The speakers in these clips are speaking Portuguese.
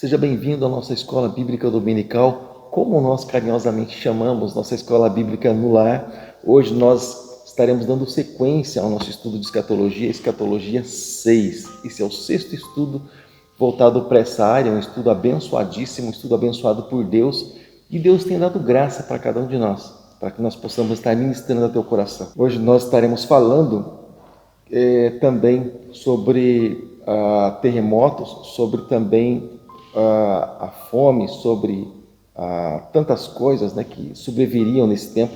Seja bem-vindo à nossa Escola Bíblica Dominical, como nós carinhosamente chamamos, nossa Escola Bíblica no Lar. Hoje nós estaremos dando sequência ao nosso estudo de escatologia, Escatologia 6. Esse é o sexto estudo voltado para essa área, um estudo abençoadíssimo, um estudo abençoado por Deus. E Deus tem dado graça para cada um de nós, para que nós possamos estar ministrando ao teu coração. Hoje nós estaremos falando também sobre terremotos, sobre também a fome, sobre tantas coisas, né, que sobreviriam nesse tempo,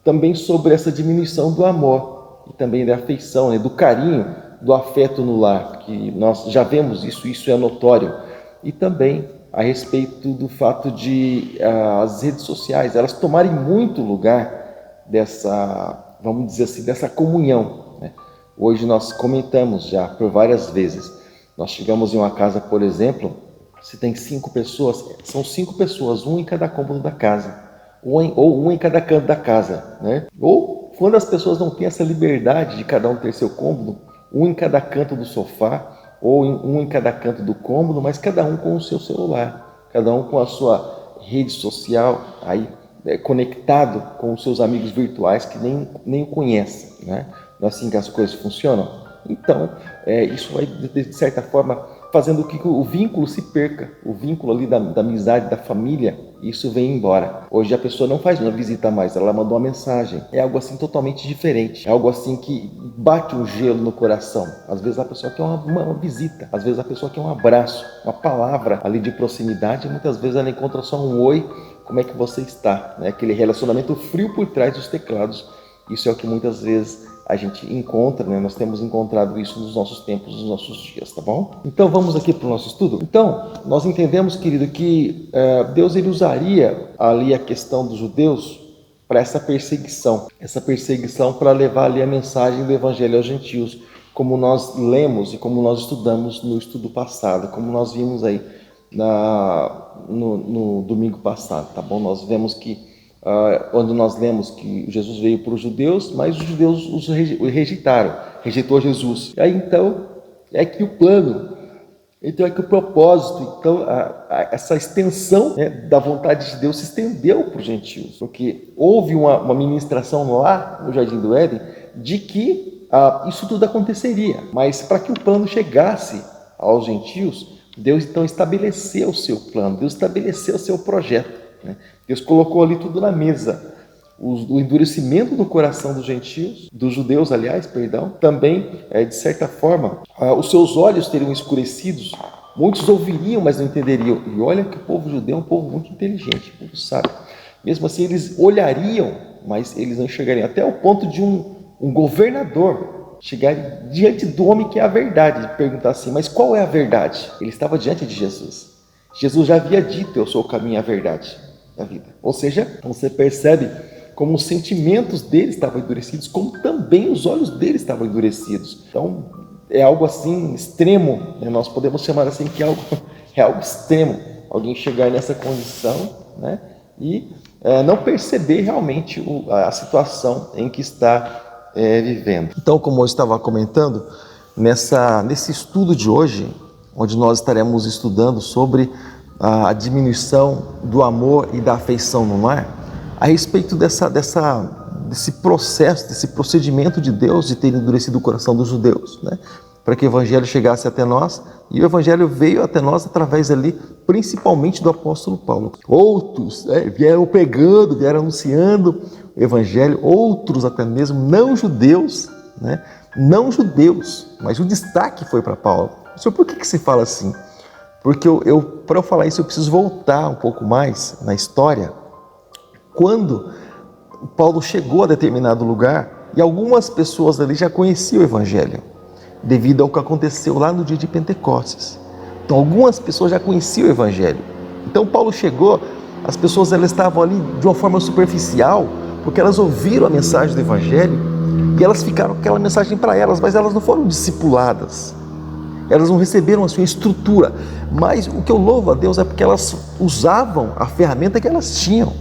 também sobre essa diminuição do amor e também da afeição, né, do carinho, do afeto no lar, que nós já vemos isso é notório, e também a respeito do fato de as redes sociais, elas tomarem muito lugar dessa, vamos dizer assim, dessa comunhão, né? Hoje nós comentamos já por várias vezes, nós chegamos em uma casa, por exemplo, se tem 5 pessoas, são 5 pessoas, um em cada cômodo da casa, ou um em cada canto da casa, né? Ou quando as pessoas não têm essa liberdade de cada um ter seu cômodo, um em cada canto do sofá, ou um em cada canto do cômodo, mas cada um com o seu celular, cada um com a sua rede social, aí conectado com os seus amigos virtuais que nem o conhecem, né? Não é assim que as coisas funcionam? Então, isso vai, de certa forma, fazendo com que o vínculo se perca, o vínculo ali da amizade, da família, isso vem embora. Hoje a pessoa não faz uma visita mais, ela mandou uma mensagem. É algo assim totalmente diferente, é algo assim que bate um gelo no coração. Às vezes a pessoa quer uma visita, às vezes a pessoa quer um abraço, uma palavra ali de proximidade, e muitas vezes ela encontra só um oi, como é que você está? Né? Aquele relacionamento frio por trás dos teclados. Isso é o que muitas vezes a gente encontra, né? Nós temos encontrado isso nos nossos tempos, nos nossos dias, tá bom? Então vamos aqui para o nosso estudo. Então, nós entendemos, querido, que Deus ele usaria ali a questão dos judeus para essa perseguição para levar ali a mensagem do Evangelho aos gentios, como nós lemos e como nós estudamos no estudo passado, como nós vimos aí no domingo passado, tá bom? Nós vemos que onde nós lemos que Jesus veio para os judeus, mas os judeus o rejeitou Jesus. E aí então é que o plano, então é que o propósito, então essa extensão, né, da vontade de Deus se estendeu para os gentios, porque houve uma ministração lá no Jardim do Éden de que isso tudo aconteceria, mas para que o plano chegasse aos gentios, Deus então estabeleceu o seu plano, Deus estabeleceu o seu projeto. Deus colocou ali tudo na mesa. O endurecimento do coração dos gentios, dos judeus, aliás, perdão, também, de certa forma, os seus olhos teriam escurecidos, muitos ouviriam, mas não entenderiam. E olha que o povo judeu é um povo muito inteligente, um povo sábio. Mesmo assim, eles olhariam, mas eles não enxergariam, até o ponto de um governador chegar diante do homem que é a verdade, e perguntar assim, mas qual é a verdade? Ele estava diante de Jesus. Jesus já havia dito, eu sou o caminho e a verdade da vida. Ou seja, você percebe como os sentimentos dele estavam endurecidos, como também os olhos dele estavam endurecidos. Então, é algo assim extremo, né? Nós podemos chamar assim que é algo extremo, alguém chegar nessa condição, né? E não perceber realmente a situação em que está vivendo. Então, como eu estava comentando, nesse estudo de hoje, onde nós estaremos estudando sobre a diminuição do amor e da afeição no lar, a respeito desse processo, desse procedimento de Deus de ter endurecido o coração dos judeus, né? Para que o Evangelho chegasse até nós, e o Evangelho veio até nós através ali, principalmente do apóstolo Paulo. Outros vieram pregando, vieram anunciando o Evangelho, outros até mesmo não judeus, né? Não judeus, mas o destaque foi para Paulo. Senhor, por que se fala assim? Porque para eu falar isso, eu preciso voltar um pouco mais na história. Quando Paulo chegou a determinado lugar, e algumas pessoas ali já conheciam o Evangelho, devido ao que aconteceu lá no dia de Pentecostes. Então, algumas pessoas já conheciam o Evangelho. Então, Paulo chegou, as pessoas elas estavam ali de uma forma superficial, porque elas ouviram a mensagem do Evangelho, e elas ficaram com aquela mensagem para elas, mas elas não foram discipuladas. Elas não receberam a sua estrutura, mas o que eu louvo a Deus é porque elas usavam a ferramenta que elas tinham,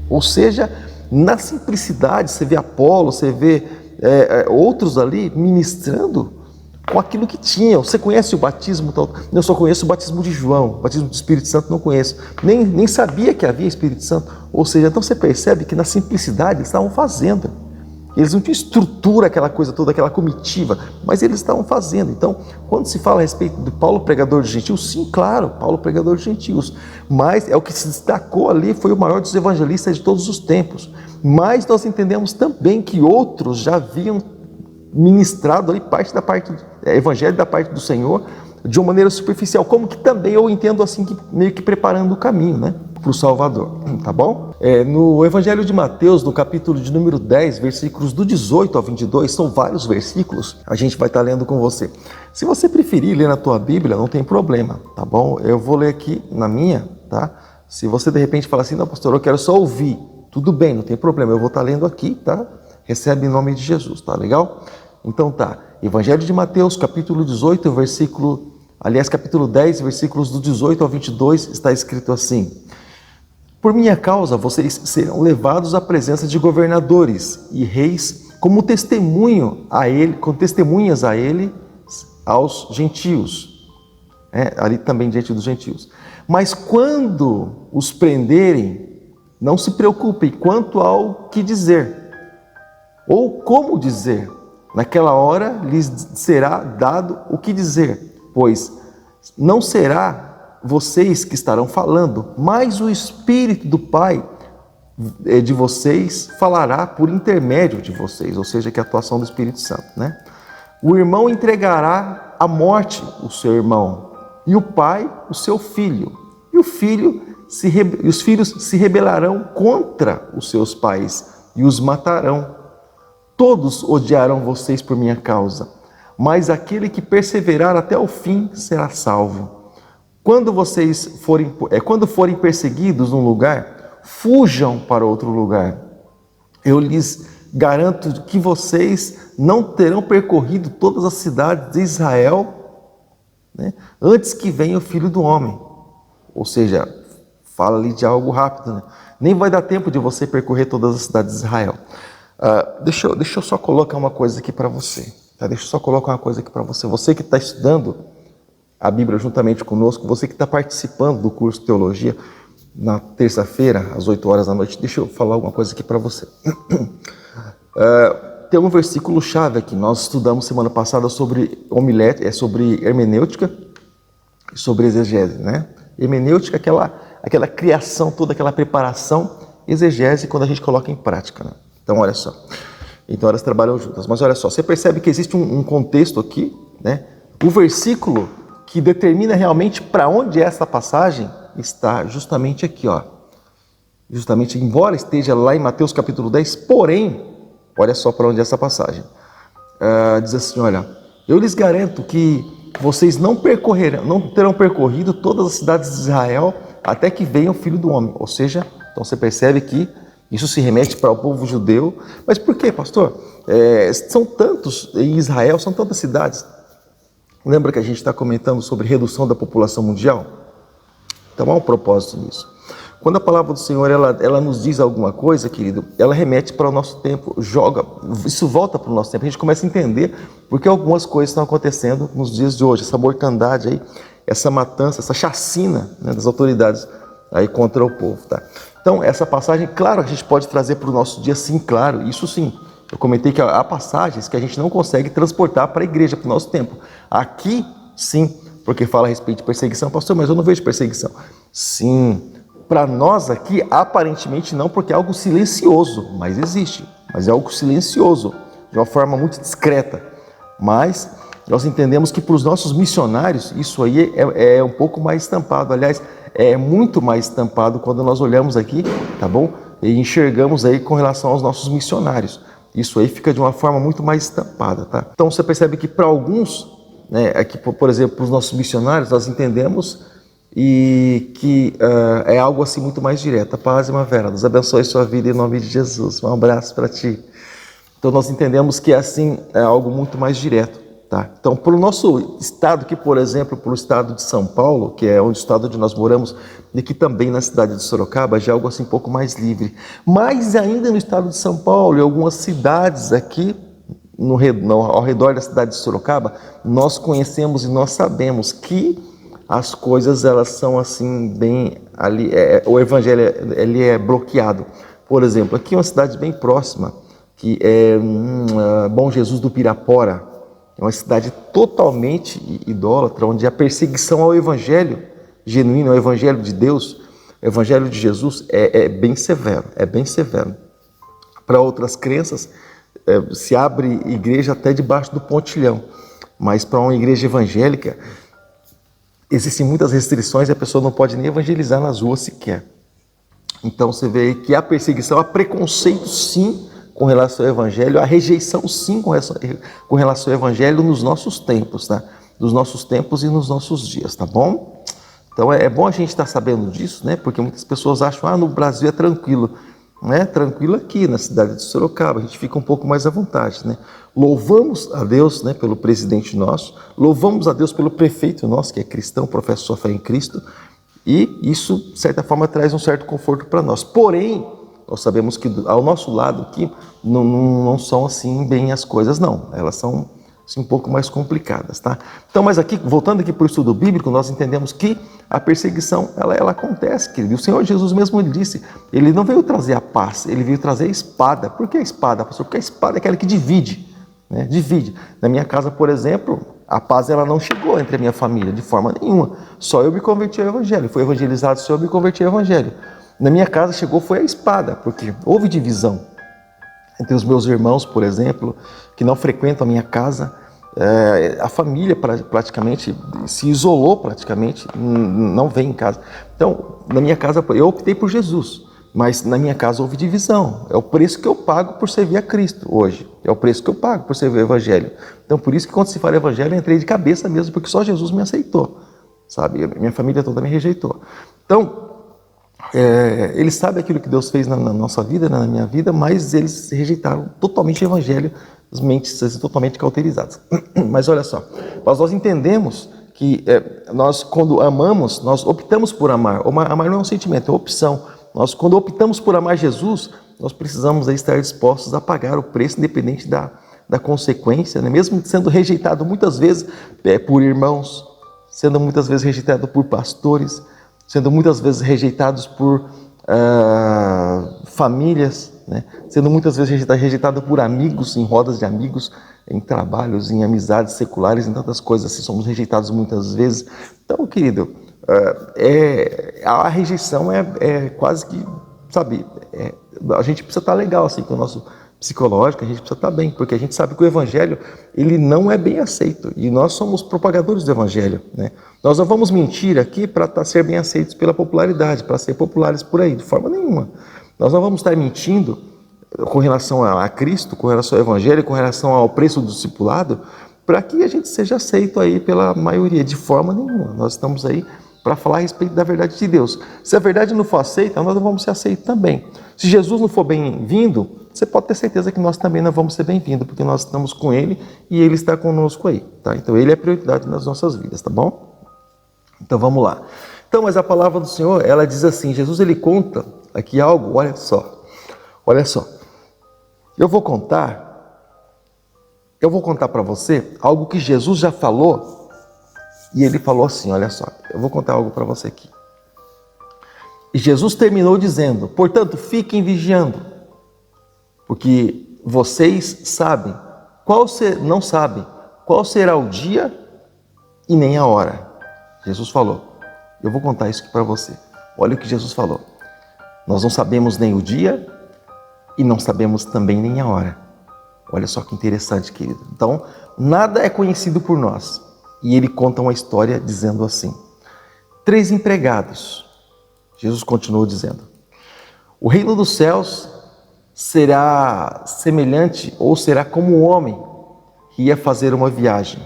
ou seja, na simplicidade. Você vê Apolo, você vê outros ali ministrando, com aquilo que tinha. Você conhece o batismo? Eu só conheço o batismo de João, o batismo do Espírito Santo não conheço. Nem sabia que havia Espírito Santo. Ou seja, então você percebe que na simplicidade eles estavam fazendo. Eles não tinham estrutura, aquela coisa toda, aquela comitiva, mas eles estavam fazendo. Então, quando se fala a respeito de Paulo, pregador de gentios, sim, claro, Paulo, pregador de gentios. Mas é o que se destacou ali, foi o maior dos evangelistas de todos os tempos. Mas nós entendemos também que outros já haviam ministrado ali evangelho da parte do Senhor de uma maneira superficial, como que também eu entendo assim, que meio que preparando o caminho, né, para o Salvador, tá bom? No Evangelho de Mateus, no capítulo de número 10, versículos do 18 ao 22, são vários versículos, a gente vai estar lendo com você. Se você preferir ler na tua Bíblia, não tem problema, tá bom? Eu vou ler aqui na minha, tá? Se você de repente falar assim, não, pastor, eu quero só ouvir, tudo bem, não tem problema, eu vou estar lendo aqui, tá? Recebe em nome de Jesus, tá legal? Então tá, Evangelho de Mateus, capítulo 18, capítulo 10, versículos do 18 ao 22, está escrito assim: por minha causa vocês serão levados à presença de governadores e reis como testemunhas a ele aos gentios, ali também diante dos gentios. Mas quando os prenderem, não se preocupem quanto ao que dizer ou como dizer. Naquela hora lhes será dado o que dizer, pois não será vocês que estarão falando, mas o Espírito do Pai de vocês falará por intermédio de vocês, ou seja, que é a atuação do Espírito Santo, né? O irmão entregará à morte o seu irmão, e o pai o seu filho, e os filhos se rebelarão contra os seus pais e os matarão. Todos odiarão vocês por minha causa, mas aquele que perseverar até o fim será salvo. Quando forem perseguidos num lugar, fujam para outro lugar. Eu lhes garanto que vocês não terão percorrido todas as cidades de Israel, né, antes que venha o Filho do Homem. Ou seja, fala ali de algo rápido, né? Nem vai dar tempo de você percorrer todas as cidades de Israel. Deixa eu só colocar uma coisa aqui para você. Tá? Você que está estudando a Bíblia juntamente conosco, você que está participando do curso de Teologia na terça-feira, às 8 horas da noite, deixa eu falar alguma coisa aqui para você. Tem um versículo-chave aqui, nós estudamos semana passada sobre sobre hermenêutica e sobre exegese, né? Hermenêutica, aquela criação toda, aquela preparação, exegese quando a gente coloca em prática, né? Então, olha só. Então, elas trabalham juntas. Mas olha só, você percebe que existe um contexto aqui, né? O versículo que determina realmente para onde é essa passagem está justamente aqui, ó. Justamente, embora esteja lá em Mateus capítulo 10, porém, olha só para onde é essa passagem. Diz assim, olha, eu lhes garanto que vocês não terão percorrido todas as cidades de Israel até que venha o Filho do Homem. Ou seja, então você percebe que isso se remete para o povo judeu. Mas por quê, pastor? São tantos em Israel, são tantas cidades. Lembra que a gente está comentando sobre redução da população mundial? Então há um propósito nisso. Quando a palavra do Senhor ela nos diz alguma coisa, querido, ela remete para o nosso tempo, isso volta para o nosso tempo. A gente começa a entender porque algumas coisas estão acontecendo nos dias de hoje. Essa mortandade aí, essa matança, essa chacina, né, das autoridades aí contra o povo, tá? Então, essa passagem, claro, a gente pode trazer para o nosso dia, sim, claro, isso sim. Eu comentei que há passagens que a gente não consegue transportar para a igreja, para o nosso tempo. Aqui, sim, porque fala a respeito de perseguição. Pastor, mas eu não vejo perseguição. Sim, para nós aqui, aparentemente não, porque é algo silencioso, mas existe. Mas é algo silencioso, de uma forma muito discreta. Mas nós entendemos que para os nossos missionários, isso aí é um pouco mais estampado. Aliás, é muito mais estampado quando nós olhamos aqui, tá bom? E enxergamos aí com relação aos nossos missionários. Isso aí fica de uma forma muito mais estampada, tá? Então você percebe que para alguns, né, aqui, por exemplo, para os nossos missionários, nós entendemos e que é algo assim muito mais direto. Paz, irmã Vera, Deus abençoe sua vida em nome de Jesus. Um abraço para ti. Então nós entendemos que assim é algo muito mais direto. Tá? Então, para o nosso estado, que por exemplo, para o estado de São Paulo, que é o estado onde nós moramos, e aqui também na cidade de Sorocaba, já é algo assim um pouco mais livre. Mas ainda no estado de São Paulo, em algumas cidades aqui, ao redor da cidade de Sorocaba, nós conhecemos e nós sabemos que as coisas elas são assim bem ali, o evangelho ele é bloqueado. Por exemplo, aqui é uma cidade bem próxima, que é Bom Jesus do Pirapora, é uma cidade totalmente idólatra, onde a perseguição ao evangelho genuíno, ao evangelho de Deus, o evangelho de Jesus é bem severo, Para outras crenças, se abre igreja até debaixo do pontilhão, mas para uma igreja evangélica existem muitas restrições e a pessoa não pode nem evangelizar nas ruas sequer. Então você vê que há perseguição, há preconceito sim com relação ao evangelho, há rejeição sim com relação ao evangelho nos nossos tempos, tá? Nos nossos tempos e nos nossos dias, tá bom? Então é bom a gente estar sabendo disso, né? Porque muitas pessoas acham, no Brasil é tranquilo. Não é tranquilo aqui na cidade de Sorocaba, a gente fica um pouco mais à vontade, né? Louvamos a Deus, né, pelo presidente nosso, louvamos a Deus pelo prefeito nosso, que é cristão, professa sua fé em Cristo, e isso, de certa forma, traz um certo conforto para nós. Porém, nós sabemos que ao nosso lado aqui não são assim bem as coisas, não. Elas são assim, um pouco mais complicadas, tá? Então, mas aqui, voltando aqui para o estudo bíblico, nós entendemos que a perseguição, ela acontece, querido. E o Senhor Jesus mesmo ele disse, ele não veio trazer a paz, ele veio trazer a espada. Por que a espada, pastor? Porque a espada é aquela que divide, né? Divide. Na minha casa, por exemplo, a paz ela não chegou entre a minha família de forma nenhuma. Só eu me converti ao evangelho, fui evangelizado, só eu me converti ao evangelho. Na minha casa chegou foi a espada, porque houve divisão entre os meus irmãos, por exemplo, que não frequentam a minha casa. A família praticamente se isolou, praticamente, não vem em casa. Então, na minha casa, eu optei por Jesus, mas na minha casa houve divisão. É o preço que eu pago por servir a Cristo hoje. É o preço que eu pago por servir o Evangelho. Então, por isso que quando se fala Evangelho, eu entrei de cabeça mesmo, porque só Jesus me aceitou, sabe? Minha família toda me rejeitou. Então, eles sabem aquilo que Deus fez na nossa vida, na minha vida, mas eles rejeitaram totalmente o Evangelho, as mentes totalmente cauterizadas. Mas olha só, nós entendemos que nós, quando amamos, nós optamos por amar. Amar não é um sentimento, é uma opção. Nós, quando optamos por amar Jesus, nós precisamos estar dispostos a pagar o preço, independente da consequência, né? Mesmo sendo rejeitado muitas vezes por irmãos, sendo muitas vezes rejeitado por pastores, sendo muitas vezes rejeitados por famílias, né? Sendo muitas vezes rejeitado por amigos, em rodas de amigos, em trabalhos, em amizades seculares, em tantas coisas assim, somos rejeitados muitas vezes. Então, querido, a rejeição é quase que, sabe, a gente precisa estar legal assim com o nosso psicológico, a gente precisa estar bem, porque a gente sabe que o Evangelho, ele não é bem aceito, e nós somos propagadores do Evangelho, né? Nós não vamos mentir aqui para ser bem aceitos pela popularidade, para ser populares por aí, de forma nenhuma. Nós não vamos estar mentindo com relação a Cristo, com relação ao Evangelho, com relação ao preço do discipulado, para que a gente seja aceito aí pela maioria, de forma nenhuma. Nós estamos aí para falar a respeito da verdade de Deus. Se a verdade não for aceita, nós não vamos ser aceitos também. Se Jesus não for bem-vindo, você pode ter certeza que nós também não vamos ser bem-vindos, porque nós estamos com Ele e Ele está conosco aí, tá? Então Ele é prioridade nas nossas vidas, tá bom? Então vamos lá. Então, mas a palavra do Senhor, ela diz assim, Jesus ele conta aqui algo, olha só. Eu vou contar para você algo que Jesus já falou, e ele falou assim, olha só, eu vou contar algo para você aqui. E Jesus terminou dizendo, portanto, fiquem vigiando, porque vocês não sabem qual será o dia e nem a hora. Jesus falou, eu vou contar isso aqui para você. Olha o que Jesus falou. Nós não sabemos nem o dia e não sabemos também nem a hora. Olha só que interessante, querido. Então, nada é conhecido por nós. E ele conta uma história dizendo assim. 3 empregados. Jesus continuou dizendo. O reino dos céus será semelhante ou será como um homem que ia fazer uma viagem.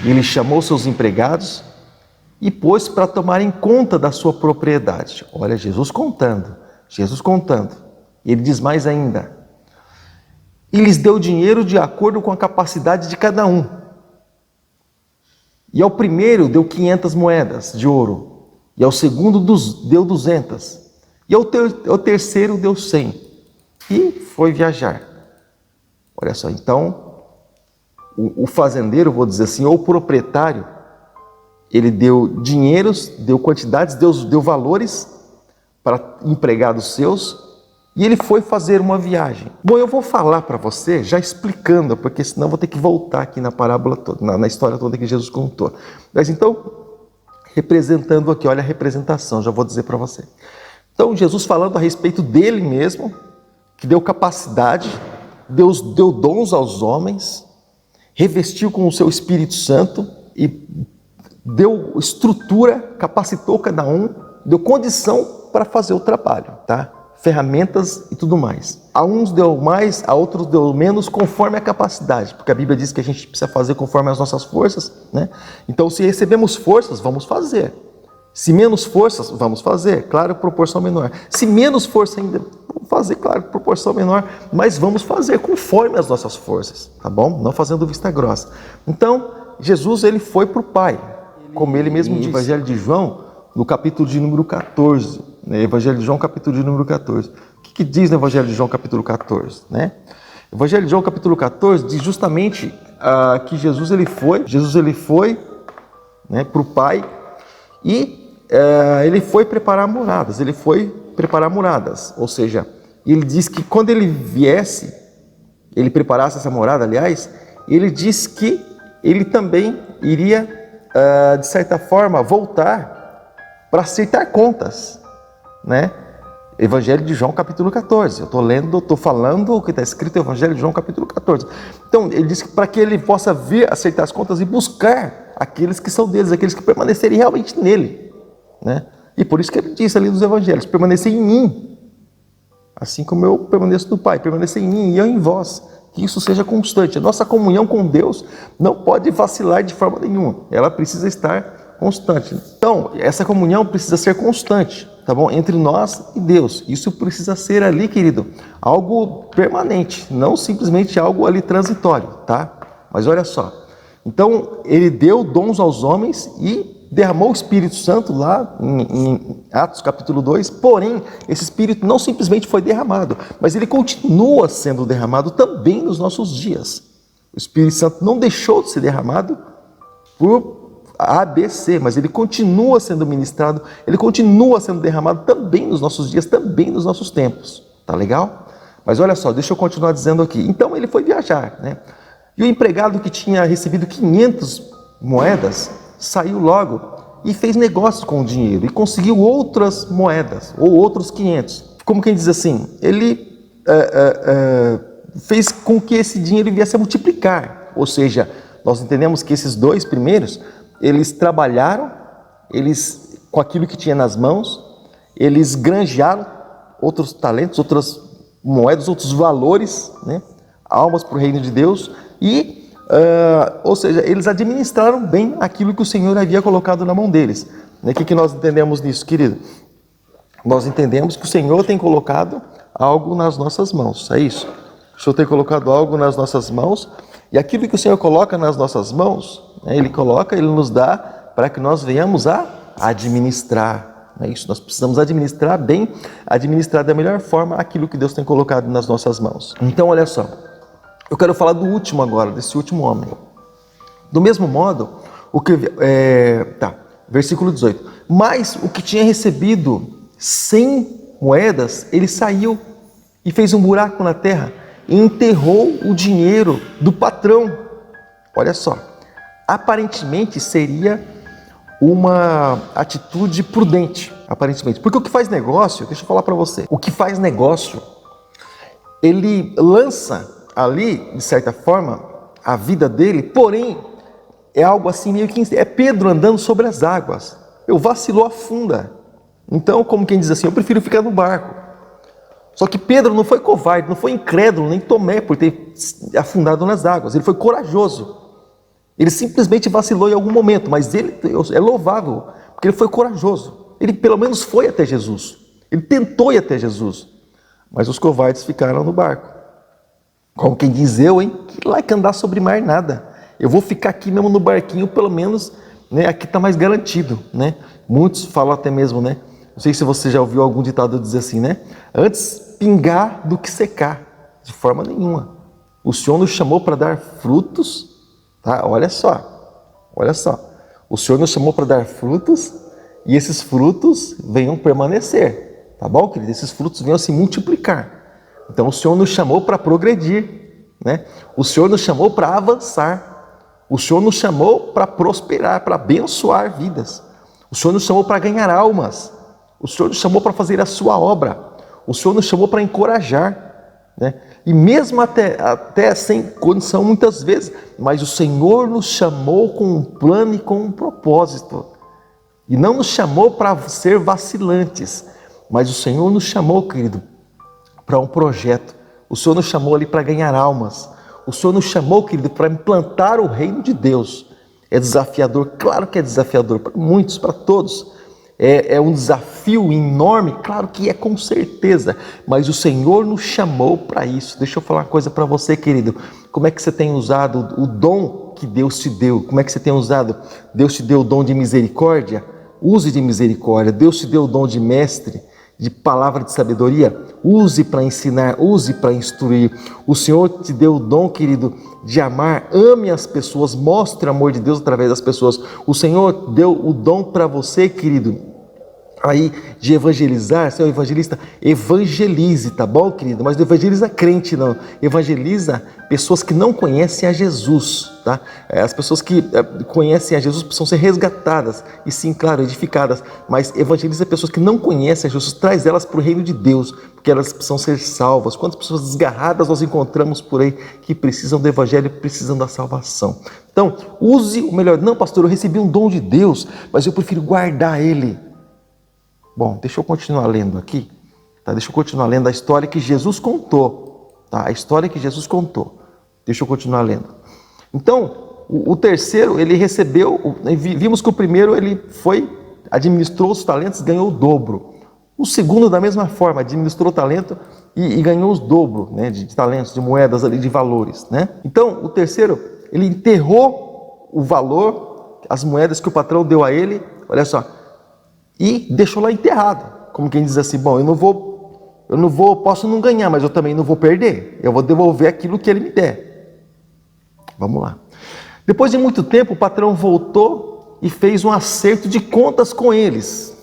Ele chamou seus empregados e pôs para tomarem conta da sua propriedade. Olha, Jesus contando. E ele diz mais ainda. E lhes deu dinheiro de acordo com a capacidade de cada um. E ao primeiro deu 500 moedas de ouro. E ao segundo deu 200. E ao terceiro deu 100. E foi viajar. Olha só, então, o fazendeiro, vou dizer assim, ou o proprietário, ele deu dinheiros, deu quantidades, deu valores para empregados seus, e ele foi fazer uma viagem. Bom, eu vou falar para você, já explicando, porque senão eu vou ter que voltar aqui na parábola toda, na história toda que Jesus contou. Mas então, representando aqui, olha a representação, já vou dizer para você. Então, Jesus falando a respeito dele mesmo, que deu capacidade, Deus deu dons aos homens, revestiu com o seu Espírito Santo e deu estrutura, capacitou cada um, deu condição para fazer o trabalho, tá? Ferramentas e tudo mais. A uns deu mais, a outros deu menos, conforme a capacidade, porque a Bíblia diz que a gente precisa fazer conforme as nossas forças, né? Então, se recebemos forças, vamos fazer. Se menos forças, vamos fazer, claro, proporção menor. Se menos força ainda, vamos fazer, claro, proporção menor, mas vamos fazer conforme as nossas forças, tá bom? Não fazendo vista grossa. Então, Jesus, ele foi para o Pai, como ele mesmo disse. Evangelho de João, no capítulo de número 14, né? Evangelho de João, capítulo de número 14. O que diz no Evangelho de João, capítulo 14, né? Evangelho de João, capítulo 14, diz justamente que Jesus ele foi, né, para o Pai e ele foi preparar moradas, ou seja, ele diz que quando ele viesse, ele preparasse essa morada, aliás, ele diz que ele também iria, de certa forma, voltar para acertar contas, né? Evangelho de João, capítulo 14. Eu estou falando o que está escrito no Evangelho de João, capítulo 14. Então, ele diz que para que ele possa vir acertar as contas e buscar aqueles que são deles, aqueles que permanecerem realmente nele, né? E por isso que ele disse ali nos Evangelhos, permanecer em mim, assim como eu permaneço no Pai, permanecer em mim e eu em vós, que isso seja constante. A nossa comunhão com Deus não pode vacilar de forma nenhuma, ela precisa estar constante. Então, essa comunhão precisa ser constante, tá bom? Entre nós e Deus. Isso precisa ser ali, querido, algo permanente, não simplesmente algo ali transitório, tá? Mas olha só. Então, ele deu dons aos homens e derramou o Espírito Santo lá em Atos capítulo 2, porém, esse Espírito não simplesmente foi derramado, mas ele continua sendo derramado também nos nossos dias. O Espírito Santo não deixou de ser derramado por ABC, mas ele continua sendo ministrado, ele continua sendo derramado também nos nossos dias, também nos nossos tempos. Tá legal? Mas olha só, deixa eu continuar dizendo aqui. Então ele foi viajar, né? E o empregado que tinha recebido 500 moedas saiu logo e fez negócios com o dinheiro e conseguiu outras moedas, ou outros 500. Como quem diz assim, ele fez com que esse dinheiro viesse a multiplicar. Ou seja, nós entendemos que esses dois primeiros, eles trabalharam, eles com aquilo que tinha nas mãos, eles granjearam outros talentos, outras moedas, outros valores, né? Almas para o reino de Deus e, ou seja, eles administraram bem aquilo que o Senhor havia colocado na mão deles. O que nós entendemos nisso, querido? Nós entendemos que o Senhor tem colocado algo nas nossas mãos, é isso? O Senhor tem colocado algo nas nossas mãos e aquilo que o Senhor coloca nas nossas mãos, Ele coloca, Ele nos dá para que nós venhamos a administrar. É isso, nós precisamos administrar bem, administrar da melhor forma aquilo que Deus tem colocado nas nossas mãos. Então, olha só, eu quero falar do último agora, desse último homem. Do mesmo modo, versículo 18. Mas o que tinha recebido 100 moedas, ele saiu e fez um buraco na terra e enterrou o dinheiro do patrão. Olha só, aparentemente seria uma atitude prudente, aparentemente. Porque o que faz negócio, deixa eu falar para você, o que faz negócio, ele lança ali, de certa forma, a vida dele, porém, é algo assim meio que... É Pedro andando sobre as águas. Vacilou, afunda. Então, como quem diz assim, eu prefiro ficar no barco. Só que Pedro não foi covarde, não foi incrédulo, nem Tomé por ter afundado nas águas. Ele foi corajoso. Ele simplesmente vacilou em algum momento, mas ele é louvável, porque ele foi corajoso. Ele pelo menos foi até Jesus. Ele tentou ir até Jesus. Mas os covardes ficaram no barco. Como quem diz que lá que andar sobre mar nada. Eu vou ficar aqui mesmo no barquinho, pelo menos, né, aqui está mais garantido, né? Muitos falam até mesmo, né? Não sei se você já ouviu algum ditado dizer assim, né? Antes pingar do que secar. De forma nenhuma. O Senhor nos chamou para dar frutos, tá? Olha só, olha só. O Senhor nos chamou para dar frutos e esses frutos venham permanecer, tá bom, querido? Esses frutos venham se multiplicar. Então o Senhor nos chamou para progredir, né? O Senhor nos chamou para avançar. O Senhor nos chamou para prosperar, para abençoar vidas. O Senhor nos chamou para ganhar almas. O Senhor nos chamou para fazer a sua obra. O Senhor nos chamou para encorajar, né? E mesmo até sem condição muitas vezes, mas o Senhor nos chamou com um plano e com um propósito. E não nos chamou para ser vacilantes, mas o Senhor nos chamou, querido, para um projeto. O Senhor nos chamou ali para ganhar almas. O Senhor nos chamou, querido, para implantar o reino de Deus. É desafiador, claro que é desafiador, para muitos, para todos. É um desafio enorme, claro que é, com certeza, mas o Senhor nos chamou para isso. Deixa eu falar uma coisa para você, querido. Como é que você tem usado o dom que Deus te deu? Como é que você tem usado? Deus te deu o dom de misericórdia? Use de misericórdia. Deus te deu o dom de mestre, de palavra de sabedoria? Use para ensinar, use para instruir. O Senhor te deu o dom, querido, de amar. Ame as pessoas, mostre o amor de Deus através das pessoas. O Senhor deu o dom para você, querido, aí de evangelizar. Você é um evangelista, evangelize, tá bom, querido? Mas não evangeliza crente, não. Evangeliza pessoas que não conhecem a Jesus, tá? As pessoas que conhecem a Jesus precisam ser resgatadas e, sim, claro, edificadas. Mas evangeliza pessoas que não conhecem a Jesus, traz elas para o reino de Deus, porque elas precisam ser salvas. Quantas pessoas desgarradas nós encontramos por aí que precisam do evangelho e precisam da salvação? Então, use o melhor. Não, pastor, eu recebi um dom de Deus, mas eu prefiro guardar ele. Bom, deixa eu continuar lendo aqui, tá? Deixa eu continuar lendo a história que Jesus contou, tá? A história que Jesus contou. Deixa eu continuar lendo. Então, o terceiro, ele recebeu, vimos que o primeiro, ele administrou os talentos, ganhou o dobro. O segundo, da mesma forma, administrou o talento e ganhou os dobro, né, de talentos, de moedas ali, de valores, né? Então, o terceiro, ele enterrou o valor, as moedas que o patrão deu a ele, olha só, e deixou lá enterrado, como quem diz assim, bom, eu não vou, posso não ganhar, mas eu também não vou perder, eu vou devolver aquilo que ele me der. Vamos lá. Depois de muito tempo, o patrão voltou e fez um acerto de contas com eles.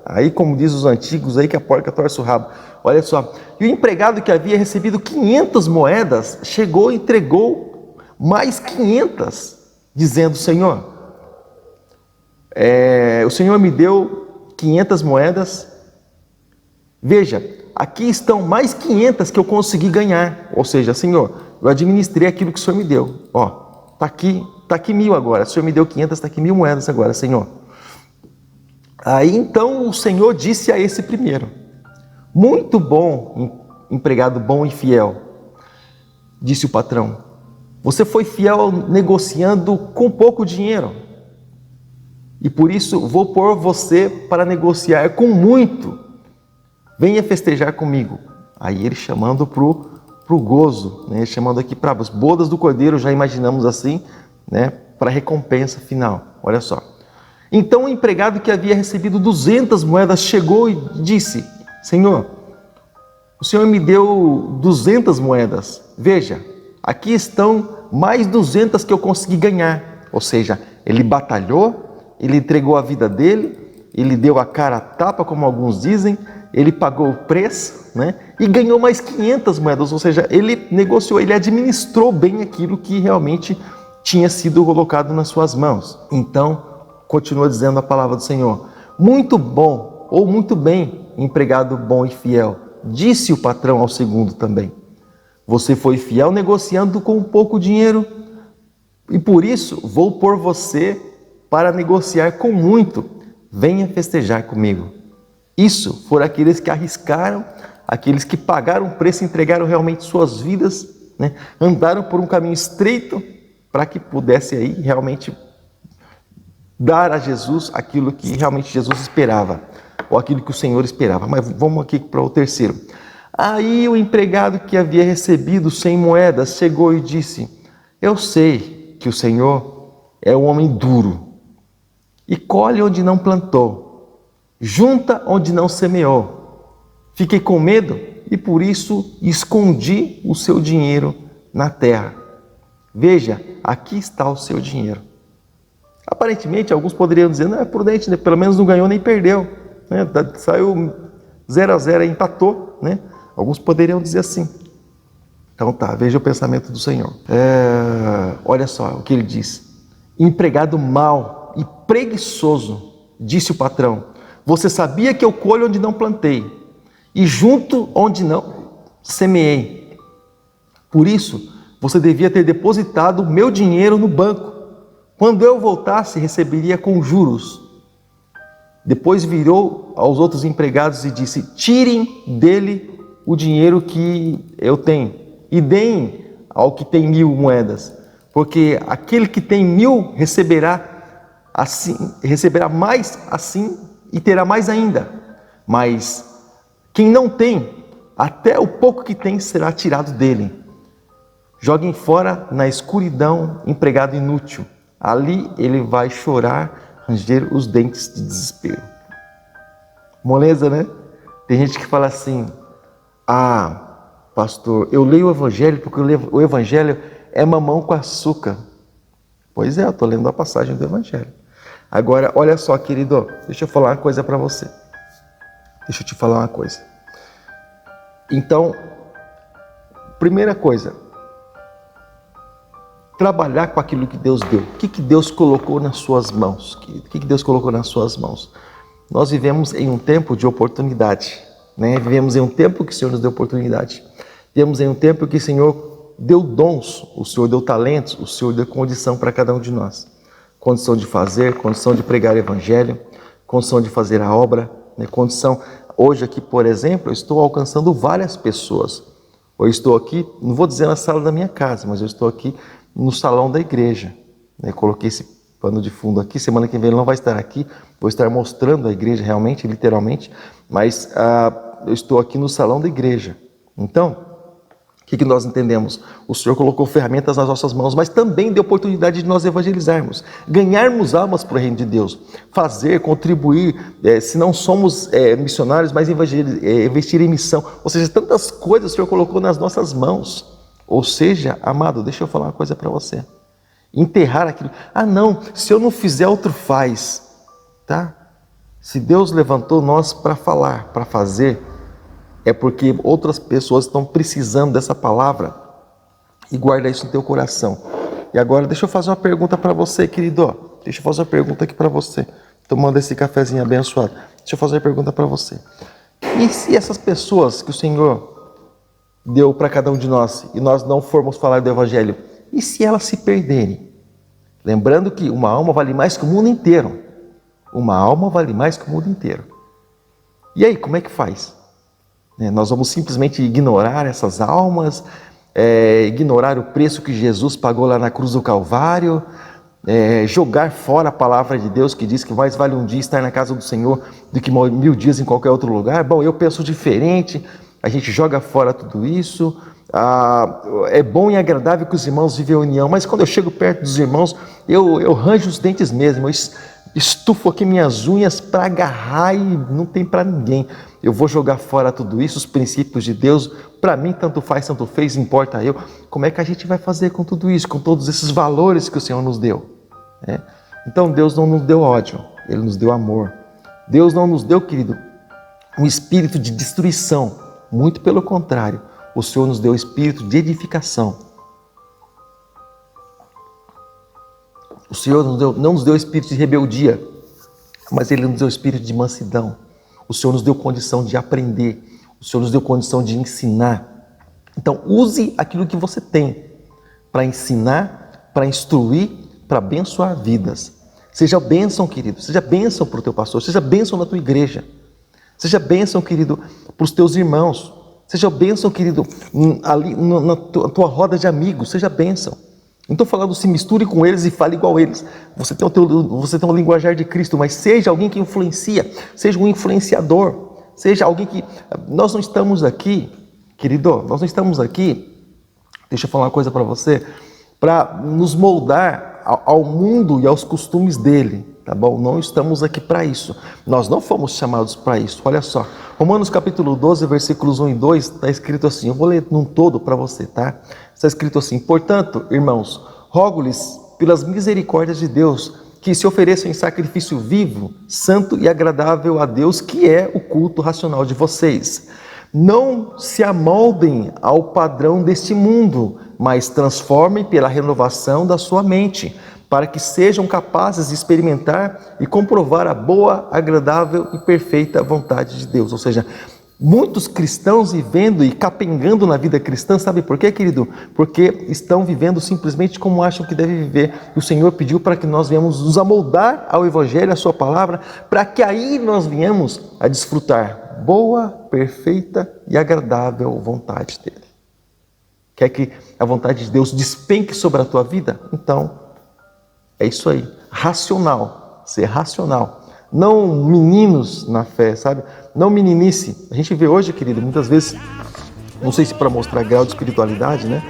Aí, como diz os antigos, aí que a porca torce o rabo. Olha só, e o empregado que havia recebido 500 moedas, chegou e entregou mais 500, dizendo, Senhor, o Senhor me deu 500 moedas, veja, aqui estão mais 500 que eu consegui ganhar, ou seja, Senhor, eu administrei aquilo que o Senhor me deu, ó, tá aqui 1.000 agora, o Senhor me deu 500, tá aqui 1.000 moedas agora, Senhor. Aí então o Senhor disse a esse primeiro, muito bom, empregado bom e fiel, disse o patrão, você foi fiel negociando com pouco dinheiro, e por isso vou pôr você para negociar com muito. Venha festejar comigo. Aí ele chamando para o gozo, né? Chamando aqui para as bodas do Cordeiro, já imaginamos assim, né? Para a recompensa final. Olha só. Então o empregado que havia recebido 200 moedas chegou e disse, Senhor, o Senhor me deu 200 moedas. Veja, aqui estão mais 200 que eu consegui ganhar. Ou seja, ele batalhou, ele entregou a vida dele, ele deu a cara a tapa, como alguns dizem, ele pagou o preço, né? E ganhou mais 500 moedas, ou seja, ele negociou, ele administrou bem aquilo que realmente tinha sido colocado nas suas mãos. Então, continua dizendo a palavra do Senhor, muito bom, ou muito bem, empregado bom e fiel, disse o patrão ao segundo também, você foi fiel negociando com pouco dinheiro, e por isso vou pôr você para negociar com muito, venha festejar comigo. Isso foram aqueles que arriscaram, aqueles que pagaram o preço, entregaram realmente suas vidas, né? Andaram por um caminho estreito para que pudesse aí realmente dar a Jesus aquilo que realmente Jesus esperava, ou aquilo que o Senhor esperava. Mas vamos aqui para o terceiro. Aí o empregado que havia recebido 100 moedas chegou e disse, eu sei que o Senhor é um homem duro, e colhe onde não plantou, junta onde não semeou. Fiquei com medo e por isso escondi o seu dinheiro na terra. Veja, aqui está o seu dinheiro. Aparentemente, alguns poderiam dizer, não é prudente, né? Pelo menos não ganhou nem perdeu, né? Saiu 0-0 e empatou, né? Alguns poderiam dizer assim. Então tá, veja o pensamento do Senhor. Olha só o que ele diz. Empregado mau e preguiçoso, disse o patrão, você sabia que eu colho onde não plantei e junto onde não semeei. Por isso, você devia ter depositado o meu dinheiro no banco. Quando eu voltasse, receberia com juros. Depois virou aos outros empregados e disse, tirem dele o dinheiro que eu tenho e deem ao que tem 1000 moedas, porque aquele que tem 1000 receberá mais assim e terá mais ainda. Mas quem não tem, até o pouco que tem será tirado dele. Joguem fora na escuridão, empregado inútil. Ali ele vai chorar, ranger os dentes de desespero. Moleza, né? Tem gente que fala assim, pastor, eu leio o Evangelho porque o Evangelho é mamão com açúcar. Pois é, eu estou lendo a passagem do Evangelho. Agora, olha só, querido, deixa eu falar uma coisa para você. Deixa eu te falar uma coisa. Então, primeira coisa, trabalhar com aquilo que Deus deu. O que Deus colocou nas suas mãos, querido? O que Deus colocou nas suas mãos? Nós vivemos em um tempo de oportunidade, né? Vivemos em um tempo que o Senhor nos deu oportunidade. Vivemos em um tempo que o Senhor deu dons, o Senhor deu talentos, o Senhor deu condição para cada um de nós. Condição de fazer, condição de pregar o Evangelho, condição de fazer a obra, né? Condição... Hoje aqui, por exemplo, eu estou alcançando várias pessoas. Eu estou aqui, não vou dizer na sala da minha casa, mas eu estou aqui no salão da igreja. Eu coloquei esse pano de fundo aqui, semana que vem ele não vai estar aqui, vou estar mostrando a igreja realmente, literalmente, mas eu estou aqui no salão da igreja. Então, o que nós entendemos? O Senhor colocou ferramentas nas nossas mãos, mas também deu oportunidade de nós evangelizarmos, ganharmos almas para o reino de Deus, fazer, contribuir, se não somos missionários, mas investir em missão, ou seja, tantas coisas o Senhor colocou nas nossas mãos. Ou seja, amado, deixa eu falar uma coisa para você. Enterrar aquilo. Não, se eu não fizer, outro faz. Tá? Se Deus levantou nós para falar, para fazer, é porque outras pessoas estão precisando dessa palavra e guarda isso no teu coração. E agora deixa eu fazer uma pergunta para você, querido. Deixa eu fazer uma pergunta aqui para você. Tomando esse cafezinho abençoado. Deixa eu fazer uma pergunta para você. E se essas pessoas que o Senhor deu para cada um de nós e nós não formos falar do Evangelho, e se elas se perderem? Lembrando que uma alma vale mais que o mundo inteiro. Uma alma vale mais que o mundo inteiro. E aí, como é que faz? Nós vamos simplesmente ignorar essas almas, ignorar o preço que Jesus pagou lá na cruz do Calvário, jogar fora a palavra de Deus que diz que mais vale um dia estar na casa do Senhor do que 1000 dias em qualquer outro lugar. Bom, eu penso diferente, a gente joga fora tudo isso. É bom e agradável que os irmãos vivem a união, mas quando eu chego perto dos irmãos, eu ranjo os dentes mesmo, eu estufo aqui minhas unhas para agarrar e não tem para ninguém. Eu vou jogar fora tudo isso, os princípios de Deus, para mim tanto faz, tanto fez, importa eu. Como é que a gente vai fazer com tudo isso, com todos esses valores que o Senhor nos deu? Então Deus não nos deu ódio, Ele nos deu amor. Deus não nos deu, querido, um espírito de destruição, muito pelo contrário, o Senhor nos deu um espírito de edificação. O Senhor não nos deu espírito de rebeldia, mas Ele nos deu espírito de mansidão. O Senhor nos deu condição de aprender. O Senhor nos deu condição de ensinar. Então, use aquilo que você tem para ensinar, para instruir, para abençoar vidas. Seja bênção, querido. Seja bênção para o teu pastor. Seja bênção na tua igreja. Seja bênção, querido, para os teus irmãos. Seja bênção, querido, ali na tua roda de amigos. Seja bênção. Não estou falando se misture com eles e fale igual eles. Você tem um linguajar de Cristo, mas seja alguém que influencia, seja um influenciador, seja alguém que... Nós não estamos aqui, querido, nós não estamos aqui, deixa eu falar uma coisa para você, para nos moldar ao mundo e aos costumes dele. tá bom? Não estamos aqui para isso. Nós não fomos chamados para isso. Olha só, Romanos capítulo 12, versículos 1 e 2, está escrito assim, eu vou ler num todo para você, tá? Está escrito assim: portanto, irmãos, rogo-lhes pelas misericórdias de Deus, que se ofereçam em sacrifício vivo, santo e agradável a Deus, que é o culto racional de vocês. Não se amoldem ao padrão deste mundo, mas transformem pela renovação da sua mente, para que sejam capazes de experimentar e comprovar a boa, agradável e perfeita vontade de Deus. Ou seja, muitos cristãos vivendo e capengando na vida cristã, sabe por quê, querido? Porque estão vivendo simplesmente como acham que devem viver. E o Senhor pediu para que nós venhamos nos amoldar ao Evangelho, à sua palavra, para que aí nós venhamos a desfrutar boa, perfeita e agradável vontade dele. Quer que a vontade de Deus despenque sobre a tua vida? Então, é isso aí, racional, ser racional. Não meninos na fé, sabe? Não meninice. A gente vê hoje, querido, muitas vezes, não sei se para mostrar grau de espiritualidade, né?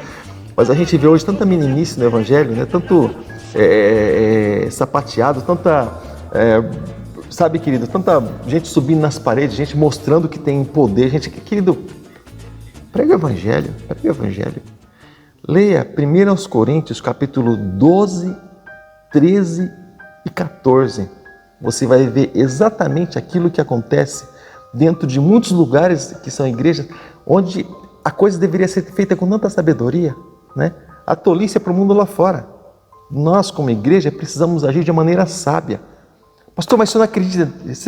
Mas a gente vê hoje tanta meninice no Evangelho, né? Tanto sapateado, tanta, sabe, querido, tanta gente subindo nas paredes, gente mostrando que tem poder, gente, querido, prega o Evangelho, prega o Evangelho. Leia 1 Coríntios, capítulo 12, 13 e 14. Você vai ver exatamente aquilo que acontece dentro de muitos lugares que são igrejas, onde a coisa deveria ser feita com tanta sabedoria, né? A tolice é para o mundo lá fora. Nós, como igreja, precisamos agir de maneira sábia. Pastor, mas você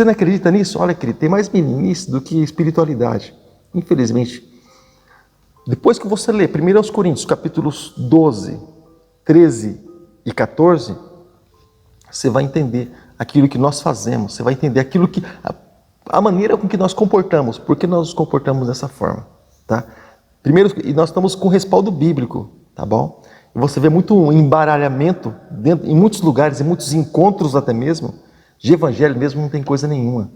não acredita nisso? Olha, querido, tem mais meninice do que espiritualidade. Infelizmente. Depois que você lê 1 Coríntios, capítulos 12, 13 e 14, você vai entender aquilo que nós fazemos, você vai entender aquilo que a maneira com que nós comportamos, por que nós nos comportamos dessa forma, tá? Primeiro, e nós estamos com respaldo bíblico, tá bom? E você vê muito embaralhamento em muitos lugares, em muitos encontros até mesmo, de evangelho mesmo não tem coisa nenhuma,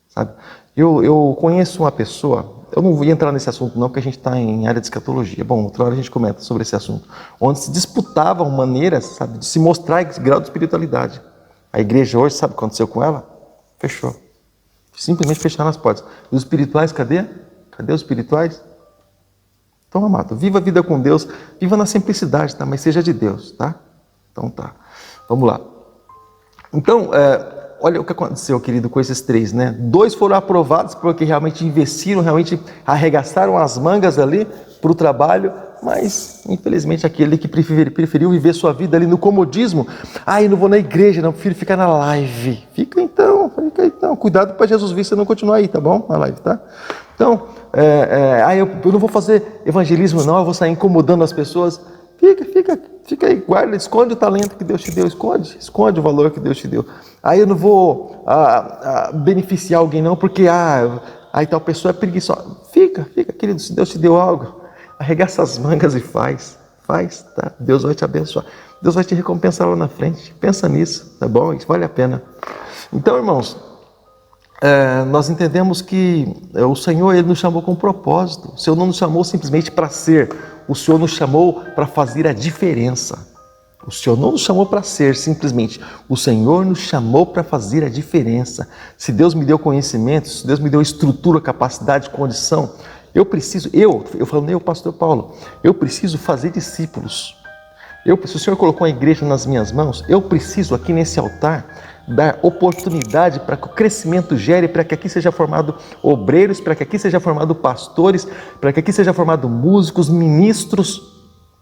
sabe? Eu conheço uma pessoa, eu não vou entrar nesse assunto não, porque a gente está em área de escatologia. Bom, outra hora a gente comenta sobre esse assunto, onde se disputavam maneiras, sabe, de se mostrar grau de espiritualidade. A igreja hoje, sabe o que aconteceu com ela? Fechou. Simplesmente fecharam as portas. E os espirituais, cadê? Cadê os espirituais? Então, amado, viva a vida com Deus, viva na simplicidade, tá? Mas seja de Deus, tá? Então tá. Vamos lá. Então, olha o que aconteceu, querido, com esses três, né? 2 foram aprovados porque realmente investiram, realmente arregaçaram as mangas ali para o trabalho, mas infelizmente aquele que preferiu viver sua vida ali no comodismo, eu não vou na igreja, não, prefiro ficar na live. Fica então. Cuidado para Jesus vir, você não continuar aí, tá bom? Na live, tá? Então, eu não vou fazer evangelismo não, eu vou sair incomodando as pessoas. Fica aí, guarda, esconde o talento que Deus te deu, esconde o valor que Deus te deu. Aí eu não vou beneficiar alguém não, porque aí tal pessoa é preguiçosa. Fica, querido, se Deus te deu algo, arregaça as mangas e faz, tá? Deus vai te abençoar, Deus vai te recompensar lá na frente, pensa nisso, tá bom? Isso vale a pena. Então, irmãos, nós entendemos que o Senhor, Ele nos chamou com propósito. O Senhor não nos chamou simplesmente para ser, o Senhor nos chamou para fazer a diferença. O Senhor não nos chamou para ser simplesmente, o Senhor nos chamou para fazer a diferença. Se Deus me deu conhecimento, se Deus me deu estrutura, capacidade, condição, eu falando, pastor Paulo, eu preciso fazer discípulos. Se o Senhor colocou a igreja nas minhas mãos, eu preciso aqui nesse altar dar oportunidade para que o crescimento gere, para que aqui seja formado obreiros, para que aqui seja formado pastores, para que aqui seja formado músicos, ministros,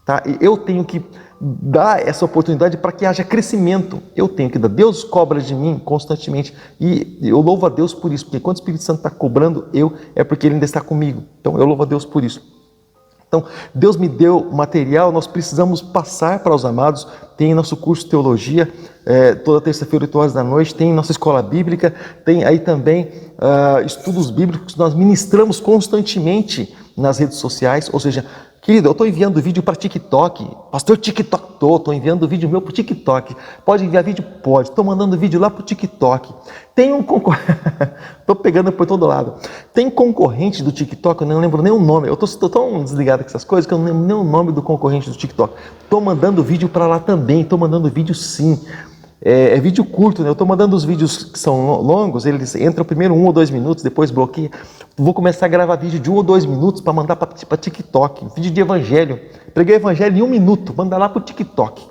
tá? E eu tenho que dar essa oportunidade para que haja crescimento. Eu tenho que dar. Deus cobra de mim constantemente e eu louvo a Deus por isso, porque quando o Espírito Santo está cobrando é porque Ele ainda está comigo. Então eu louvo a Deus por isso. Então, Deus me deu material, nós precisamos passar para os amados. Tem nosso curso de teologia, toda terça-feira, 8 horas da noite, tem nossa escola bíblica, tem aí também estudos bíblicos que nós ministramos constantemente nas redes sociais. Ou seja, querido, eu estou enviando vídeo para TikTok, pastor TikTok, estou enviando vídeo meu para o TikTok. Pode enviar vídeo? Pode. Estou mandando vídeo lá para o TikTok. Tem um concorrente, estou pegando por todo lado. Tem concorrente do TikTok, eu não lembro nem o nome. Eu estou tão desligado com essas coisas que eu não lembro nem o nome do concorrente do TikTok. Estou mandando vídeo para lá também, estou mandando vídeo sim. é vídeo curto, né? Eu estou mandando os vídeos que são longos, eles entram primeiro 1 ou 2 minutos, depois bloqueia. Vou começar a gravar vídeo de 1 ou 2 minutos para mandar para TikTok, vídeo de evangelho. Preguei evangelho em 1 minuto, manda lá para o TikTok.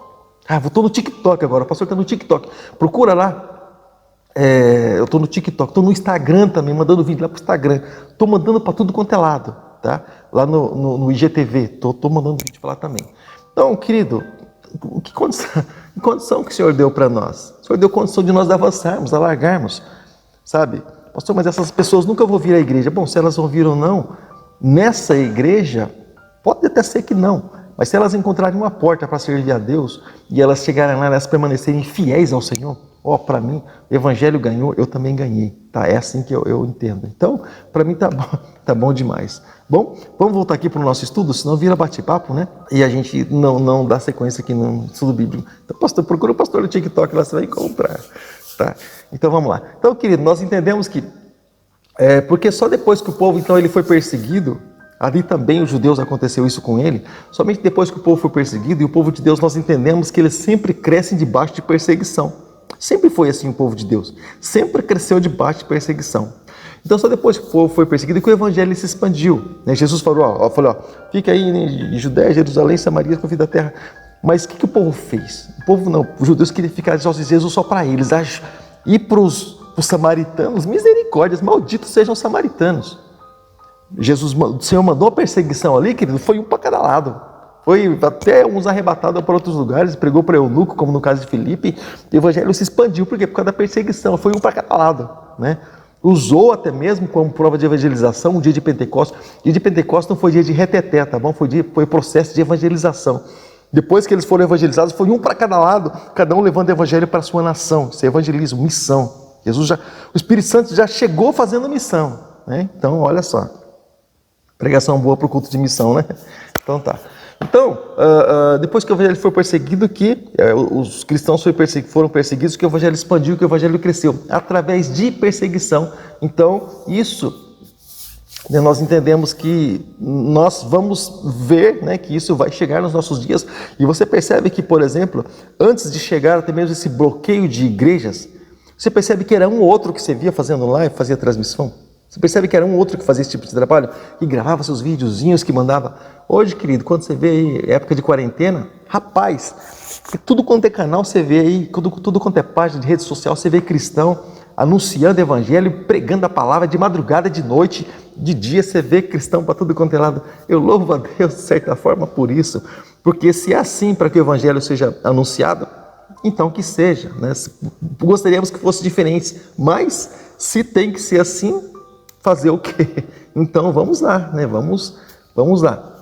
Estou no TikTok agora, o pastor está no TikTok. Procura lá. Eu estou no TikTok, estou no Instagram também, mandando vídeo lá para o Instagram. Estou mandando para tudo quanto é lado, tá? Lá no IGTV, estou mandando vídeo para lá também. Então, querido, que condição que o Senhor deu para nós? O Senhor deu condição de nós avançarmos, alargarmos, sabe? Pastor, mas essas pessoas nunca vão vir à igreja. Bom, se elas vão vir ou não, nessa igreja, pode até ser que não, mas se elas encontrarem uma porta para servir a Deus e elas chegarem lá e elas permanecerem fiéis ao Senhor, para mim, o evangelho ganhou, eu também ganhei, tá? É assim que eu entendo. Então, para mim tá bom demais. Bom, vamos voltar aqui para o nosso estudo, senão vira bate-papo, né? E a gente não dá sequência aqui no estudo bíblico. Então, pastor, procura o pastor no TikTok, lá você vai encontrar, tá? Então, vamos lá. Então, querido, nós entendemos que, porque só depois que o povo, então, ele foi perseguido, ali também os judeus aconteceu isso com ele, somente depois que o povo foi perseguido, e o povo de Deus, nós entendemos que eles sempre crescem debaixo de perseguição. Sempre foi assim o povo de Deus, sempre cresceu debaixo de perseguição. Então só depois que o povo foi perseguido que o evangelho se expandiu, né? Jesus falou, fica aí em Judéia, Jerusalém, Samaria, com a vida da terra. Mas o que o povo fez? O povo não, os judeus queriam ficar de Jesus só para eles, e para os samaritanos, misericórdias, malditos sejam os samaritanos. O Senhor mandou a perseguição ali, querido, foi um para cada lado. Foi até uns arrebatados para outros lugares, pregou para eunuco, como no caso de Filipe. O evangelho se expandiu, por quê? Por causa da perseguição, foi um para cada lado, né? Usou até mesmo como prova de evangelização o dia de Pentecostes. O dia de Pentecostes não foi dia de reteté, tá bom? Foi processo de evangelização. Depois que eles foram evangelizados, foi um para cada lado, cada um levando o evangelho para a sua nação. Isso é evangelismo, missão. O Espírito Santo já chegou fazendo missão, né? Então, olha só. Pregação boa para o culto de missão, né? Então tá. Então, depois que o evangelho foi perseguido, os cristãos foram perseguidos, que o evangelho expandiu, que o evangelho cresceu, através de perseguição. Então, nós entendemos que nós vamos ver, né, que isso vai chegar nos nossos dias. E você percebe que, por exemplo, antes de chegar até mesmo esse bloqueio de igrejas, você percebe que era um ou outro que você via fazendo live, fazia transmissão. Você percebe que era um outro que fazia esse tipo de trabalho, que gravava seus videozinhos, que mandava. Hoje, querido, quando você vê aí, época de quarentena, rapaz, tudo quanto é canal você vê aí, tudo quanto é página de rede social, você vê cristão anunciando o evangelho, pregando a palavra de madrugada, de noite, de dia, você vê cristão para tudo quanto é lado. Eu louvo a Deus, de certa forma, por isso, porque se é assim para que o evangelho seja anunciado, então que seja, né? Gostaríamos que fosse diferente, mas se tem que ser assim, fazer o quê? Então vamos lá, né? Vamos lá.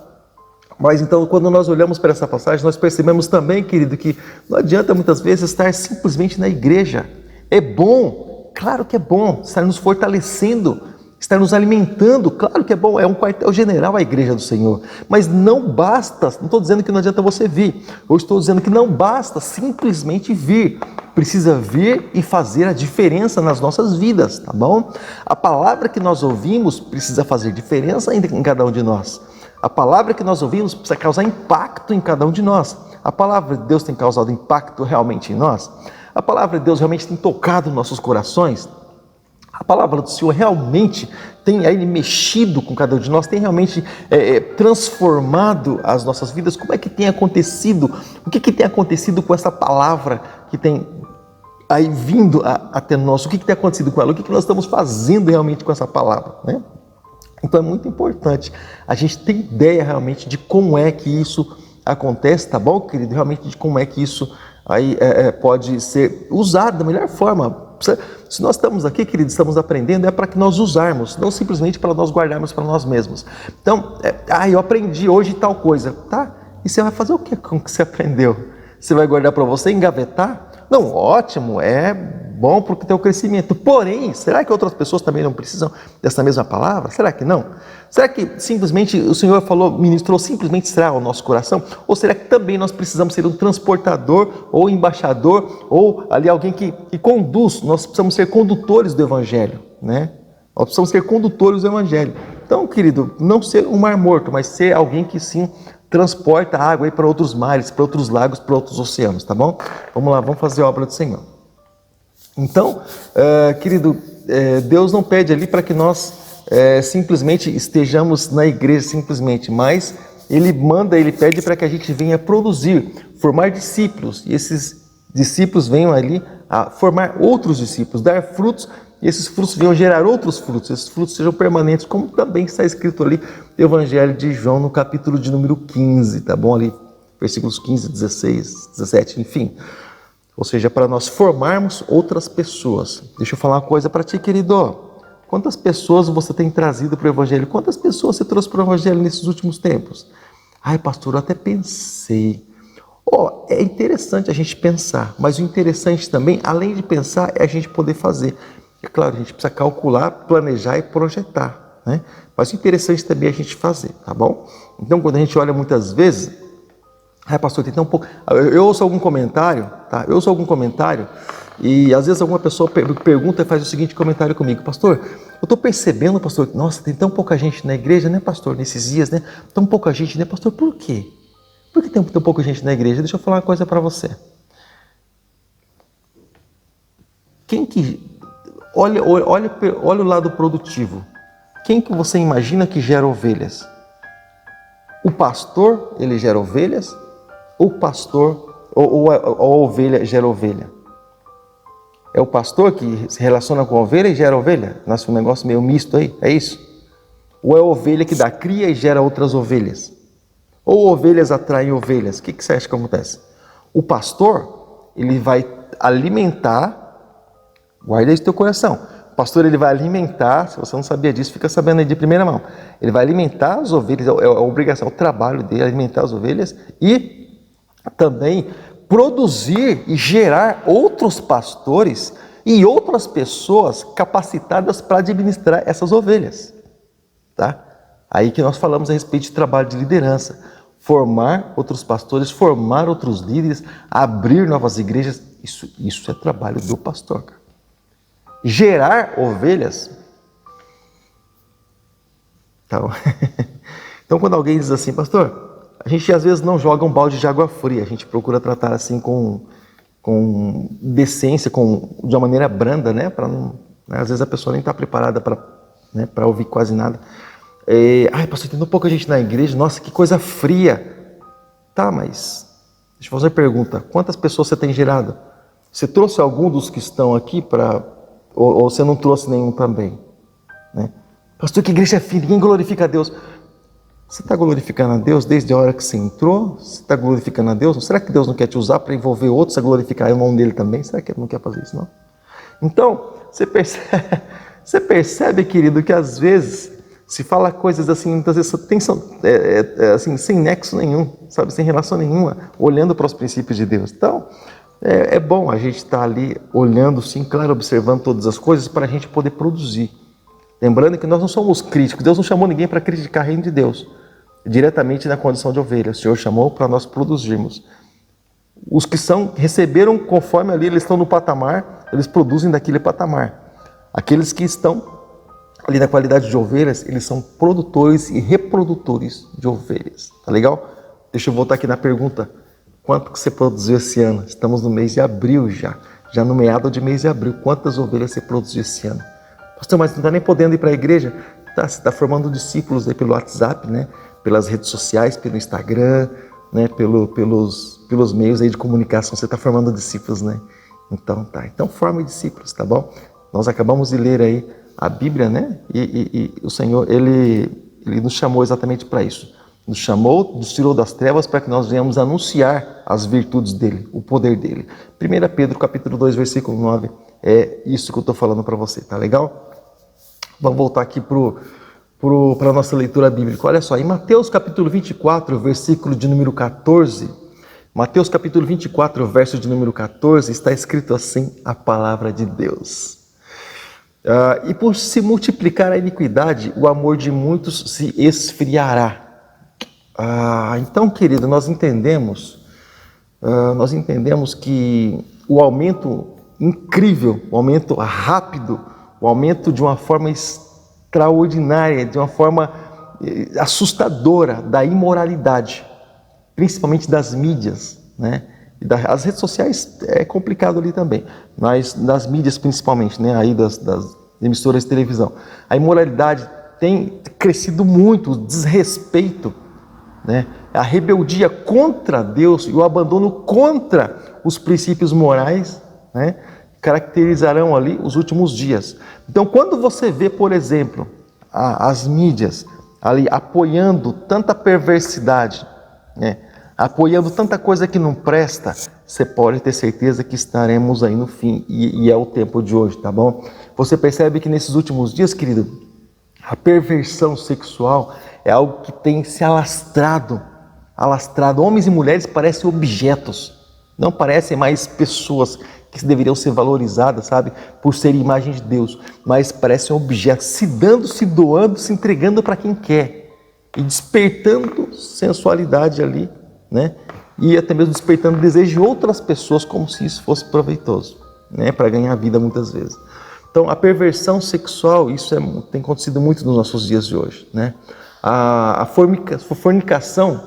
Mas então, quando nós olhamos para essa passagem, nós percebemos também, querido, que não adianta muitas vezes estar simplesmente na igreja. É bom, claro que é bom, estar nos fortalecendo, estar nos alimentando, claro que é bom, é um quartel-general a igreja do Senhor. Mas não basta, não estou dizendo que não adianta você vir, eu estou dizendo que não basta simplesmente vir. Precisa vir e fazer a diferença nas nossas vidas, tá bom? A palavra que nós ouvimos precisa fazer diferença em cada um de nós. A palavra que nós ouvimos precisa causar impacto em cada um de nós. A palavra de Deus tem causado impacto realmente em nós? A palavra de Deus realmente tem tocado nossos corações? A palavra do Senhor realmente tem aí mexido com cada um de nós? Tem realmente transformado as nossas vidas? Como é que tem acontecido? O que tem acontecido com essa palavra que tem aí vindo até nós? O que tem acontecido com ela? O que nós estamos fazendo realmente com essa palavra, né? Então é muito importante a gente ter ideia realmente de como é que isso acontece, tá bom, querido? Realmente de como é que isso aí pode ser usado da melhor forma. Se nós estamos aqui, querido, estamos aprendendo, é para que nós usarmos, não simplesmente para nós guardarmos para nós mesmos. Então, eu aprendi hoje tal coisa, tá? E você vai fazer o que com o que você aprendeu? Você vai guardar para você, engavetar? Não, ótimo, é bom para o teu crescimento. Porém, será que outras pessoas também não precisam dessa mesma palavra? Será que não? Será que simplesmente o Senhor ministrou simplesmente será o nosso coração? Ou será que também nós precisamos ser um transportador ou embaixador ou ali alguém que conduz? Nós precisamos ser condutores do Evangelho, né? Nós precisamos ser condutores do Evangelho. Então, querido, não ser um mar morto, mas ser alguém que sim transporta a água para outros mares, para outros lagos, para outros oceanos, tá bom? Vamos lá, vamos fazer a obra do Senhor. Então, querido, Deus não pede ali para que nós simplesmente estejamos na igreja, simplesmente, mas Ele pede para que a gente venha produzir, formar discípulos, e esses discípulos venham ali a formar outros discípulos, dar frutos, e esses frutos venham gerar outros frutos, esses frutos sejam permanentes, como também está escrito ali no Evangelho de João, no capítulo de número 15, tá bom? Ali, versículos 15, 16, 17, enfim. Ou seja, para nós formarmos outras pessoas. Deixa eu falar uma coisa para ti, querido. Quantas pessoas você tem trazido para o Evangelho? Quantas pessoas você trouxe para o Evangelho nesses últimos tempos? Ai, pastor, eu até pensei. É interessante a gente pensar, mas o interessante também, além de pensar, é a gente poder fazer. É claro, a gente precisa calcular, planejar e projetar, né? Mas o interessante também é a gente fazer, tá bom? Então, quando a gente olha muitas vezes, pastor, tem tão pouco. Eu ouço algum comentário, tá? Eu ouço algum comentário e às vezes alguma pessoa pergunta e faz o seguinte comentário comigo: pastor, eu estou percebendo, pastor, nossa, tem tão pouca gente na igreja, né, pastor, nesses dias, né? Tão pouca gente, né, pastor? Por quê? Por que tem tão pouca gente na igreja? Deixa eu falar uma coisa para você. Olha o lado produtivo. Quem que você imagina que gera ovelhas? O pastor, ele gera ovelhas? O pastor, ou a ovelha gera ovelha? É o pastor que se relaciona com a ovelha e gera ovelha? Nasce um negócio meio misto aí, é isso? Ou é a ovelha que dá cria e gera outras ovelhas? Ou ovelhas atraem ovelhas? O que você acha que acontece? O pastor, ele vai alimentar, guarda isso no teu coração. O pastor, ele vai alimentar, se você não sabia disso, fica sabendo aí de primeira mão. Ele vai alimentar as ovelhas, é a obrigação, é o trabalho dele, alimentar as ovelhas e também produzir e gerar outros pastores e outras pessoas capacitadas para administrar essas ovelhas, tá? Aí que nós falamos a respeito de trabalho de liderança, formar outros pastores, formar outros líderes, abrir novas igrejas, isso é trabalho do pastor, cara. Gerar ovelhas. Então, quando alguém diz assim, pastor, a gente às vezes não joga um balde de água fria, a gente procura tratar assim com decência, de uma maneira branda, né? Às vezes a pessoa nem está preparada para ouvir quase nada. Pastor, tem tão pouca gente na igreja, nossa, que coisa fria. Tá, mas deixa eu fazer uma pergunta, quantas pessoas você tem gerado? Você trouxe algum dos que estão aqui ou você não trouxe nenhum também? Né? Pastor, que igreja é fria, ninguém glorifica a Deus. Você está glorificando a Deus desde a hora que você entrou? Você está glorificando a Deus? Será que Deus não quer te usar para envolver outros a glorificar o nome dele também? Será que ele não quer fazer isso, não? Então, você percebe, querido, que às vezes se fala coisas assim, muitas vezes assim, sem nexo nenhum, sabe? Sem relação nenhuma, olhando para os princípios de Deus. Então, é bom a gente estar ali olhando, sim, claro, observando todas as coisas para a gente poder produzir. Lembrando que nós não somos críticos, Deus não chamou ninguém para criticar o reino de Deus, diretamente na condição de ovelha. O Senhor chamou para nós produzirmos. Os que receberam conforme ali, eles estão no patamar, eles produzem daquele patamar. Aqueles que estão ali na qualidade de ovelhas, eles são produtores e reprodutores de ovelhas. Tá legal? Deixa eu voltar aqui na pergunta. Quanto que você produziu esse ano? Estamos no mês de abril já no meado de mês de abril. Quantas ovelhas você produziu esse ano? Pastor, mas não está nem podendo ir para a igreja? Tá, você está formando discípulos aí pelo WhatsApp, né? Pelas redes sociais, pelo Instagram, né? Pelos meios aí de comunicação, você está formando discípulos, né? Então tá, então forme discípulos, tá bom? Nós acabamos de ler aí a Bíblia, né? E o Senhor, Ele nos chamou exatamente para isso. Nos chamou, nos tirou das trevas para que nós venhamos anunciar as virtudes dEle, o poder dEle. 1 Pedro capítulo 2, versículo 9, é isso que eu estou falando para você, tá legal? Vamos voltar aqui para a nossa leitura bíblica. Olha só, em Mateus capítulo 24, versículo de número 14, Mateus capítulo 24, verso de número 14, está escrito assim a palavra de Deus. E por se multiplicar a iniquidade, o amor de muitos se esfriará. Então, querido, nós entendemos que o aumento incrível, o aumento rápido, o aumento de uma forma extraordinária, de uma forma assustadora da imoralidade, principalmente das mídias, né? As redes sociais é complicado ali também, mas das mídias principalmente, né? Aí das emissoras de televisão. A imoralidade tem crescido muito, o desrespeito, né? A rebeldia contra Deus e o abandono contra os princípios morais, né? Caracterizarão ali os últimos dias. Então, quando você vê, por exemplo, as mídias ali apoiando tanta perversidade, né? Apoiando tanta coisa que não presta, você pode ter certeza que estaremos aí no fim, e é o tempo de hoje, tá bom? Você percebe que nesses últimos dias, querido, a perversão sexual é algo que tem se alastrado. Homens e mulheres parecem objetos, não parecem mais pessoas que deveriam ser valorizadas, sabe, por serem imagem de Deus, mas parecem objetos, se dando, se doando, se entregando para quem quer e despertando sensualidade ali, né? E até mesmo despertando desejo de outras pessoas como se isso fosse proveitoso, né? Para ganhar vida muitas vezes. Então, a perversão sexual, isso tem acontecido muito nos nossos dias de hoje, né? A fornicação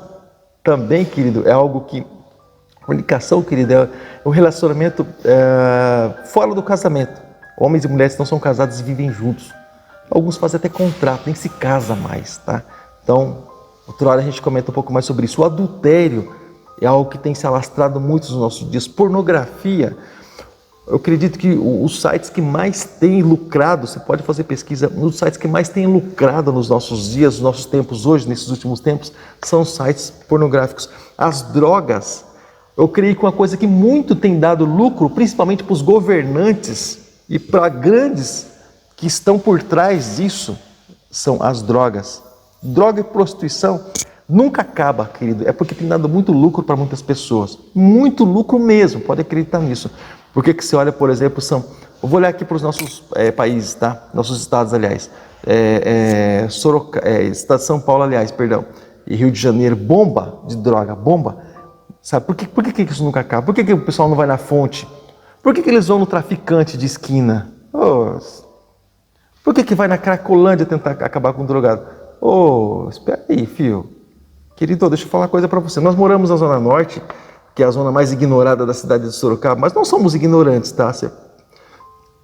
também, querido, é algo que... Fornicação, querido, é um relacionamento fora do casamento. Homens e mulheres que não são casados e vivem juntos. Alguns fazem até contrato, nem se casa mais, tá? Então, outra hora a gente comenta um pouco mais sobre isso. O adultério é algo que tem se alastrado muito nos nossos dias. Pornografia, eu acredito que os sites que mais têm lucrado, você pode fazer pesquisa, os sites que mais têm lucrado nos nossos dias, nos nossos tempos hoje, nesses últimos tempos, são sites pornográficos. As drogas, eu creio que uma coisa que muito tem dado lucro, principalmente para os governantes e para grandes que estão por trás disso, são as drogas. Droga e prostituição nunca acaba, querido, é porque tem dado muito lucro para muitas pessoas. Muito lucro mesmo, pode acreditar nisso. Porque que você olha, por exemplo, eu vou olhar aqui para os nossos países, tá? Nossos estados, aliás. Estado de São Paulo, aliás, perdão. E Rio de Janeiro, bomba de droga, bomba. Sabe, por que isso nunca acaba? Por que o pessoal não vai na fonte? Por que eles vão no traficante de esquina? Por que vai na Cracolândia tentar acabar com o drogado? Espera aí, filho. Querido, deixa eu falar uma coisa para você. Nós moramos na Zona Norte, que é a zona mais ignorada da cidade de Sorocaba, mas não somos ignorantes, tá? Você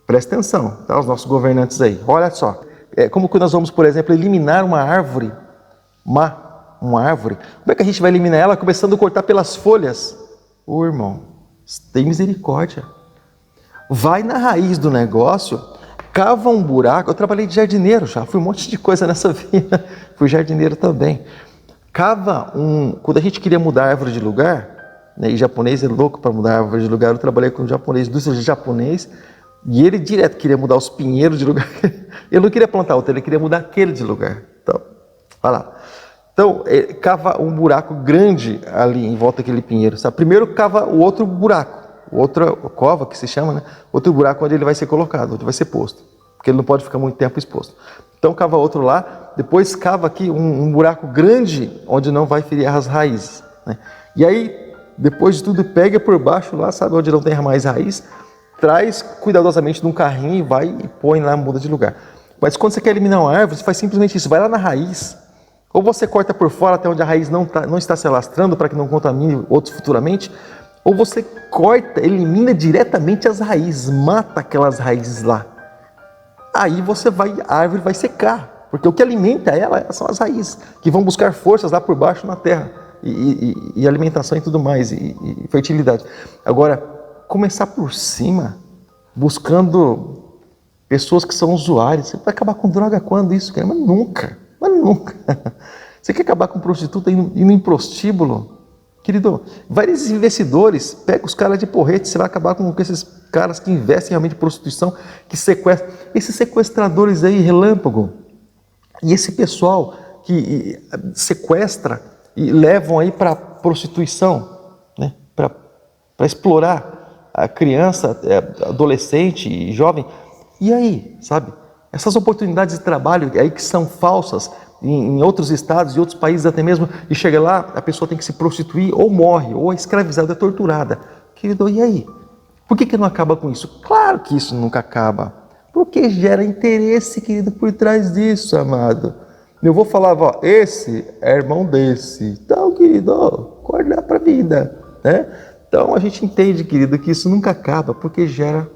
presta atenção, tá? Os nossos governantes aí. Olha só, como que nós vamos, por exemplo, eliminar uma árvore, uma árvore, como é que a gente vai eliminar ela? Começando a cortar pelas folhas. Irmão, tem misericórdia. Vai na raiz do negócio, cava um buraco. Eu trabalhei de jardineiro já, fui um monte de coisa nessa vida. Fui jardineiro também. Quando a gente queria mudar a árvore de lugar, né, e japonês é louco para mudar a árvore de lugar, eu trabalhei com um japonês, indústria de japonês, e ele direto queria mudar os pinheiros de lugar. Ele não queria plantar outro, ele queria mudar aquele de lugar. Então, vai lá. Então, cava um buraco grande ali em volta daquele pinheiro. Sabe? Primeiro cava o outro buraco, outra cova que se chama, né? Outro buraco onde ele vai ser colocado, onde vai ser posto, porque ele não pode ficar muito tempo exposto. Então cava outro lá, depois cava aqui um buraco grande onde não vai ferir as raízes, né? E aí, depois de tudo, pega por baixo lá, sabe onde não tem mais raiz, traz cuidadosamente num carrinho e vai e põe lá, muda de lugar. Mas quando você quer eliminar uma árvore, você faz simplesmente isso, vai lá na raiz. Ou você corta por fora até onde a raiz não está se alastrando para que não contamine outros futuramente, ou você corta, elimina diretamente as raízes, mata aquelas raízes lá. Aí a árvore vai secar, porque o que alimenta ela são as raízes, que vão buscar forças lá por baixo na terra, e alimentação e tudo mais, e fertilidade. Agora, começar por cima, buscando pessoas que são usuários, você vai acabar com droga quando isso? Mas nunca. Você quer acabar com prostituta indo em prostíbulo? Querido, vários investidores, pega os caras de porrete, você vai acabar com esses caras que investem realmente em prostituição, que sequestram. Esses sequestradores aí, relâmpago, e esse pessoal que sequestra e levam aí para prostituição, né? Para explorar a criança, adolescente e jovem. E aí, sabe? Essas oportunidades de trabalho aí que são falsas em outros estados e outros países até mesmo, e chega lá, a pessoa tem que se prostituir, ou morre, ou é escravizada, é torturada. Querido, e aí? Por que não acaba com isso? Claro que isso nunca acaba. Porque gera interesse, querido, por trás disso, amado. Eu vou falar, esse é irmão desse. Então, querido, acordar para a vida, né? Então a gente entende, querido, que isso nunca acaba, porque gera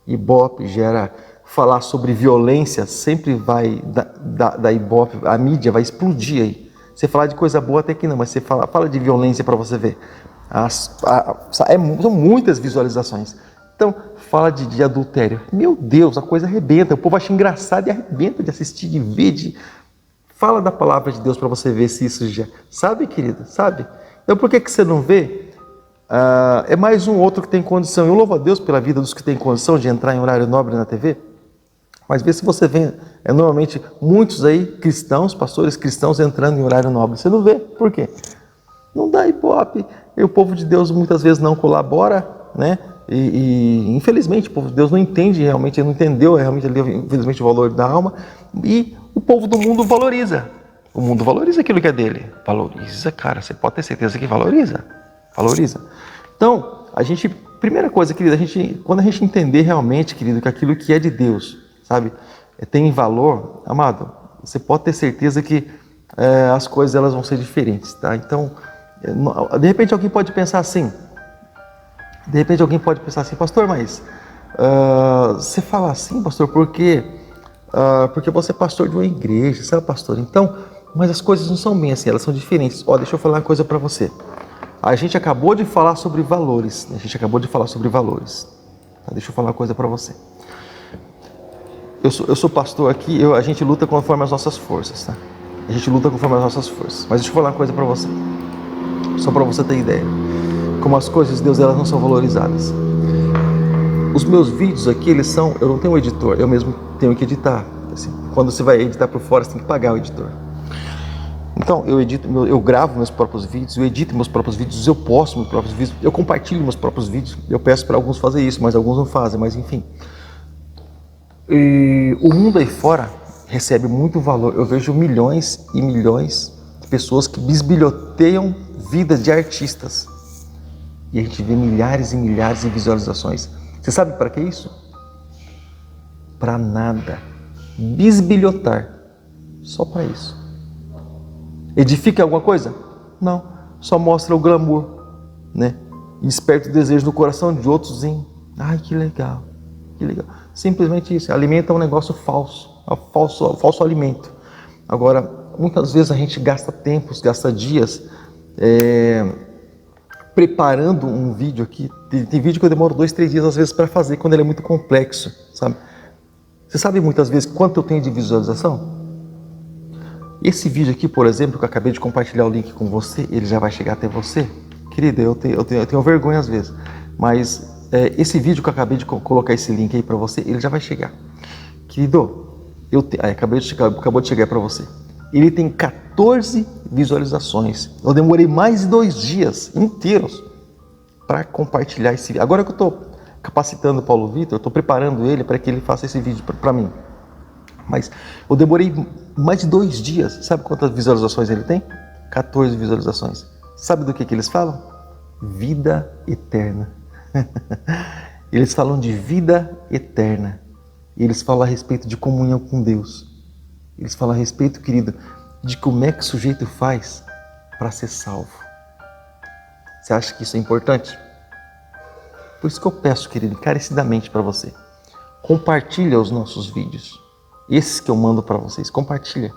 ibope, gera falar sobre violência, sempre vai dar ibope, a mídia vai explodir aí. Você falar de coisa boa até que não, mas você fala de violência para você ver. São muitas visualizações. Então, fala de adultério. Meu Deus, a coisa arrebenta. O povo acha engraçado e arrebenta de assistir, de ver. Fala da palavra de Deus para você ver se isso já... Sabe, querido? Sabe? Então, por que você não vê? É mais um outro que tem condição. Eu louvo a Deus pela vida dos que têm condição de entrar em horário nobre na TV. Mas vê se você vê, normalmente muitos aí cristãos, pastores cristãos entrando em horário nobre. Você não vê. Por quê? Não dá ibope. E o povo de Deus muitas vezes não colabora, né? E infelizmente o povo de Deus não entende realmente, não entendeu realmente infelizmente o valor da alma. E o povo do mundo valoriza. O mundo valoriza aquilo que é dele. Valoriza, cara. Você pode ter certeza que valoriza. Valoriza. Então, primeira coisa, querida, quando a gente entender realmente, querido, que aquilo que é de Deus, sabe, tem valor, amado, você pode ter certeza que as coisas elas vão ser diferentes, tá? Então, de repente alguém pode pensar assim, pastor, mas você fala assim, pastor, porque você é pastor de uma igreja, sabe, pastor? Então, mas as coisas não são bem assim, elas são diferentes. Deixa eu falar uma coisa para você. A gente acabou de falar sobre valores, né? Tá? Deixa eu falar uma coisa para você. Eu sou pastor aqui, a gente luta conforme as nossas forças, tá? Mas deixa eu falar uma coisa para você. Só para você ter ideia. Como as coisas de Deus, elas não são valorizadas. Os meus vídeos aqui, eu não tenho um editor, eu mesmo tenho que editar. Assim, quando você vai editar por fora, você tem que pagar o editor. Então, eu gravo meus próprios vídeos, eu edito meus próprios vídeos, eu posto meus próprios vídeos, eu compartilho meus próprios vídeos. Eu peço para alguns fazer isso, mas alguns não fazem, mas enfim. E o mundo aí fora recebe muito valor. Eu vejo milhões e milhões de pessoas que bisbilhoteiam vidas de artistas. E a gente vê milhares e milhares de visualizações. Você sabe para que isso? Para nada. Bisbilhotar. Só para isso. Edifica alguma coisa? Não. Só mostra o glamour, né? E desperta o desejo no coração de outros em... Ai, que legal. Que legal. Simplesmente isso. Alimenta um negócio falso. Falso alimento. Agora, muitas vezes a gente gasta tempos, gasta dias preparando um vídeo aqui. Tem vídeo que eu demoro 2, 3 dias às vezes para fazer, quando ele é muito complexo, sabe? Você sabe muitas vezes quanto eu tenho de visualização? Esse vídeo aqui, por exemplo, que eu acabei de compartilhar o link com você, ele já vai chegar até você? Querida, eu tenho vergonha às vezes, mas esse vídeo que eu acabei de colocar esse link aí para você, ele já vai chegar. Querido, acabou de chegar para você. Ele tem 14 visualizações. Eu demorei mais de 2 dias inteiros para compartilhar esse vídeo. Agora que eu estou capacitando o Paulo Vitor, eu estou preparando ele para que ele faça esse vídeo para mim. Mas eu demorei mais de 2 dias. Sabe quantas visualizações ele tem? 14 visualizações. Sabe do que eles falam? Vida eterna. Eles falam de vida eterna. E eles falam a respeito de comunhão com Deus. Eles falam a respeito, querido, de como é que o sujeito faz para ser salvo. Você acha que isso é importante? Por isso que eu peço, querido, encarecidamente para você. Compartilha os nossos vídeos. Esses que eu mando para vocês. Compartilha.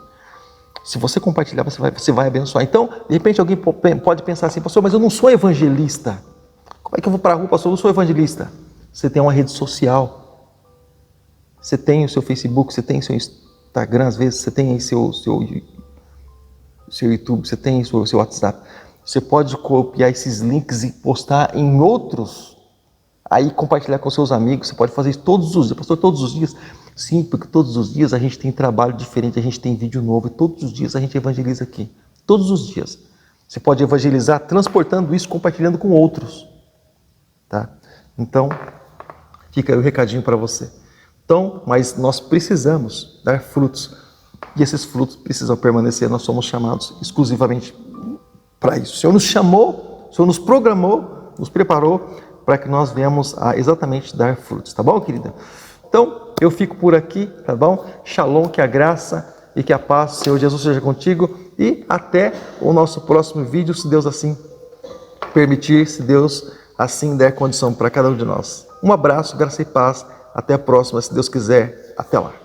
Se você compartilhar, você vai abençoar. Então, de repente, alguém pode pensar assim, pastor, mas eu não sou evangelista. Como é que eu vou para a rua, pastor? Eu não sou evangelista. Você tem uma rede social. Você tem o seu Facebook, você tem o seu Instagram, às vezes, você tem aí seu YouTube, você tem o seu WhatsApp. Você pode copiar esses links e postar em outros, aí compartilhar com seus amigos. Você pode fazer isso todos os dias. Pastor, todos os dias? Sim, porque todos os dias a gente tem trabalho diferente, a gente tem vídeo novo, e todos os dias a gente evangeliza aqui. Todos os dias. Você pode evangelizar transportando isso, compartilhando com outros. Tá? Então, fica aí o recadinho para você. Então, mas nós precisamos dar frutos. E esses frutos precisam permanecer. Nós somos chamados exclusivamente para isso. O Senhor nos chamou, o Senhor nos programou, nos preparou para que nós venhamos a exatamente dar frutos. Tá bom, querida? Então, eu fico por aqui, tá bom? Shalom, que a graça e que a paz do Senhor Jesus seja contigo. E até o nosso próximo vídeo, se Deus assim permitir, se Deus assim der condição para cada um de nós. Um abraço, graça e paz. Até a próxima, se Deus quiser. Até lá.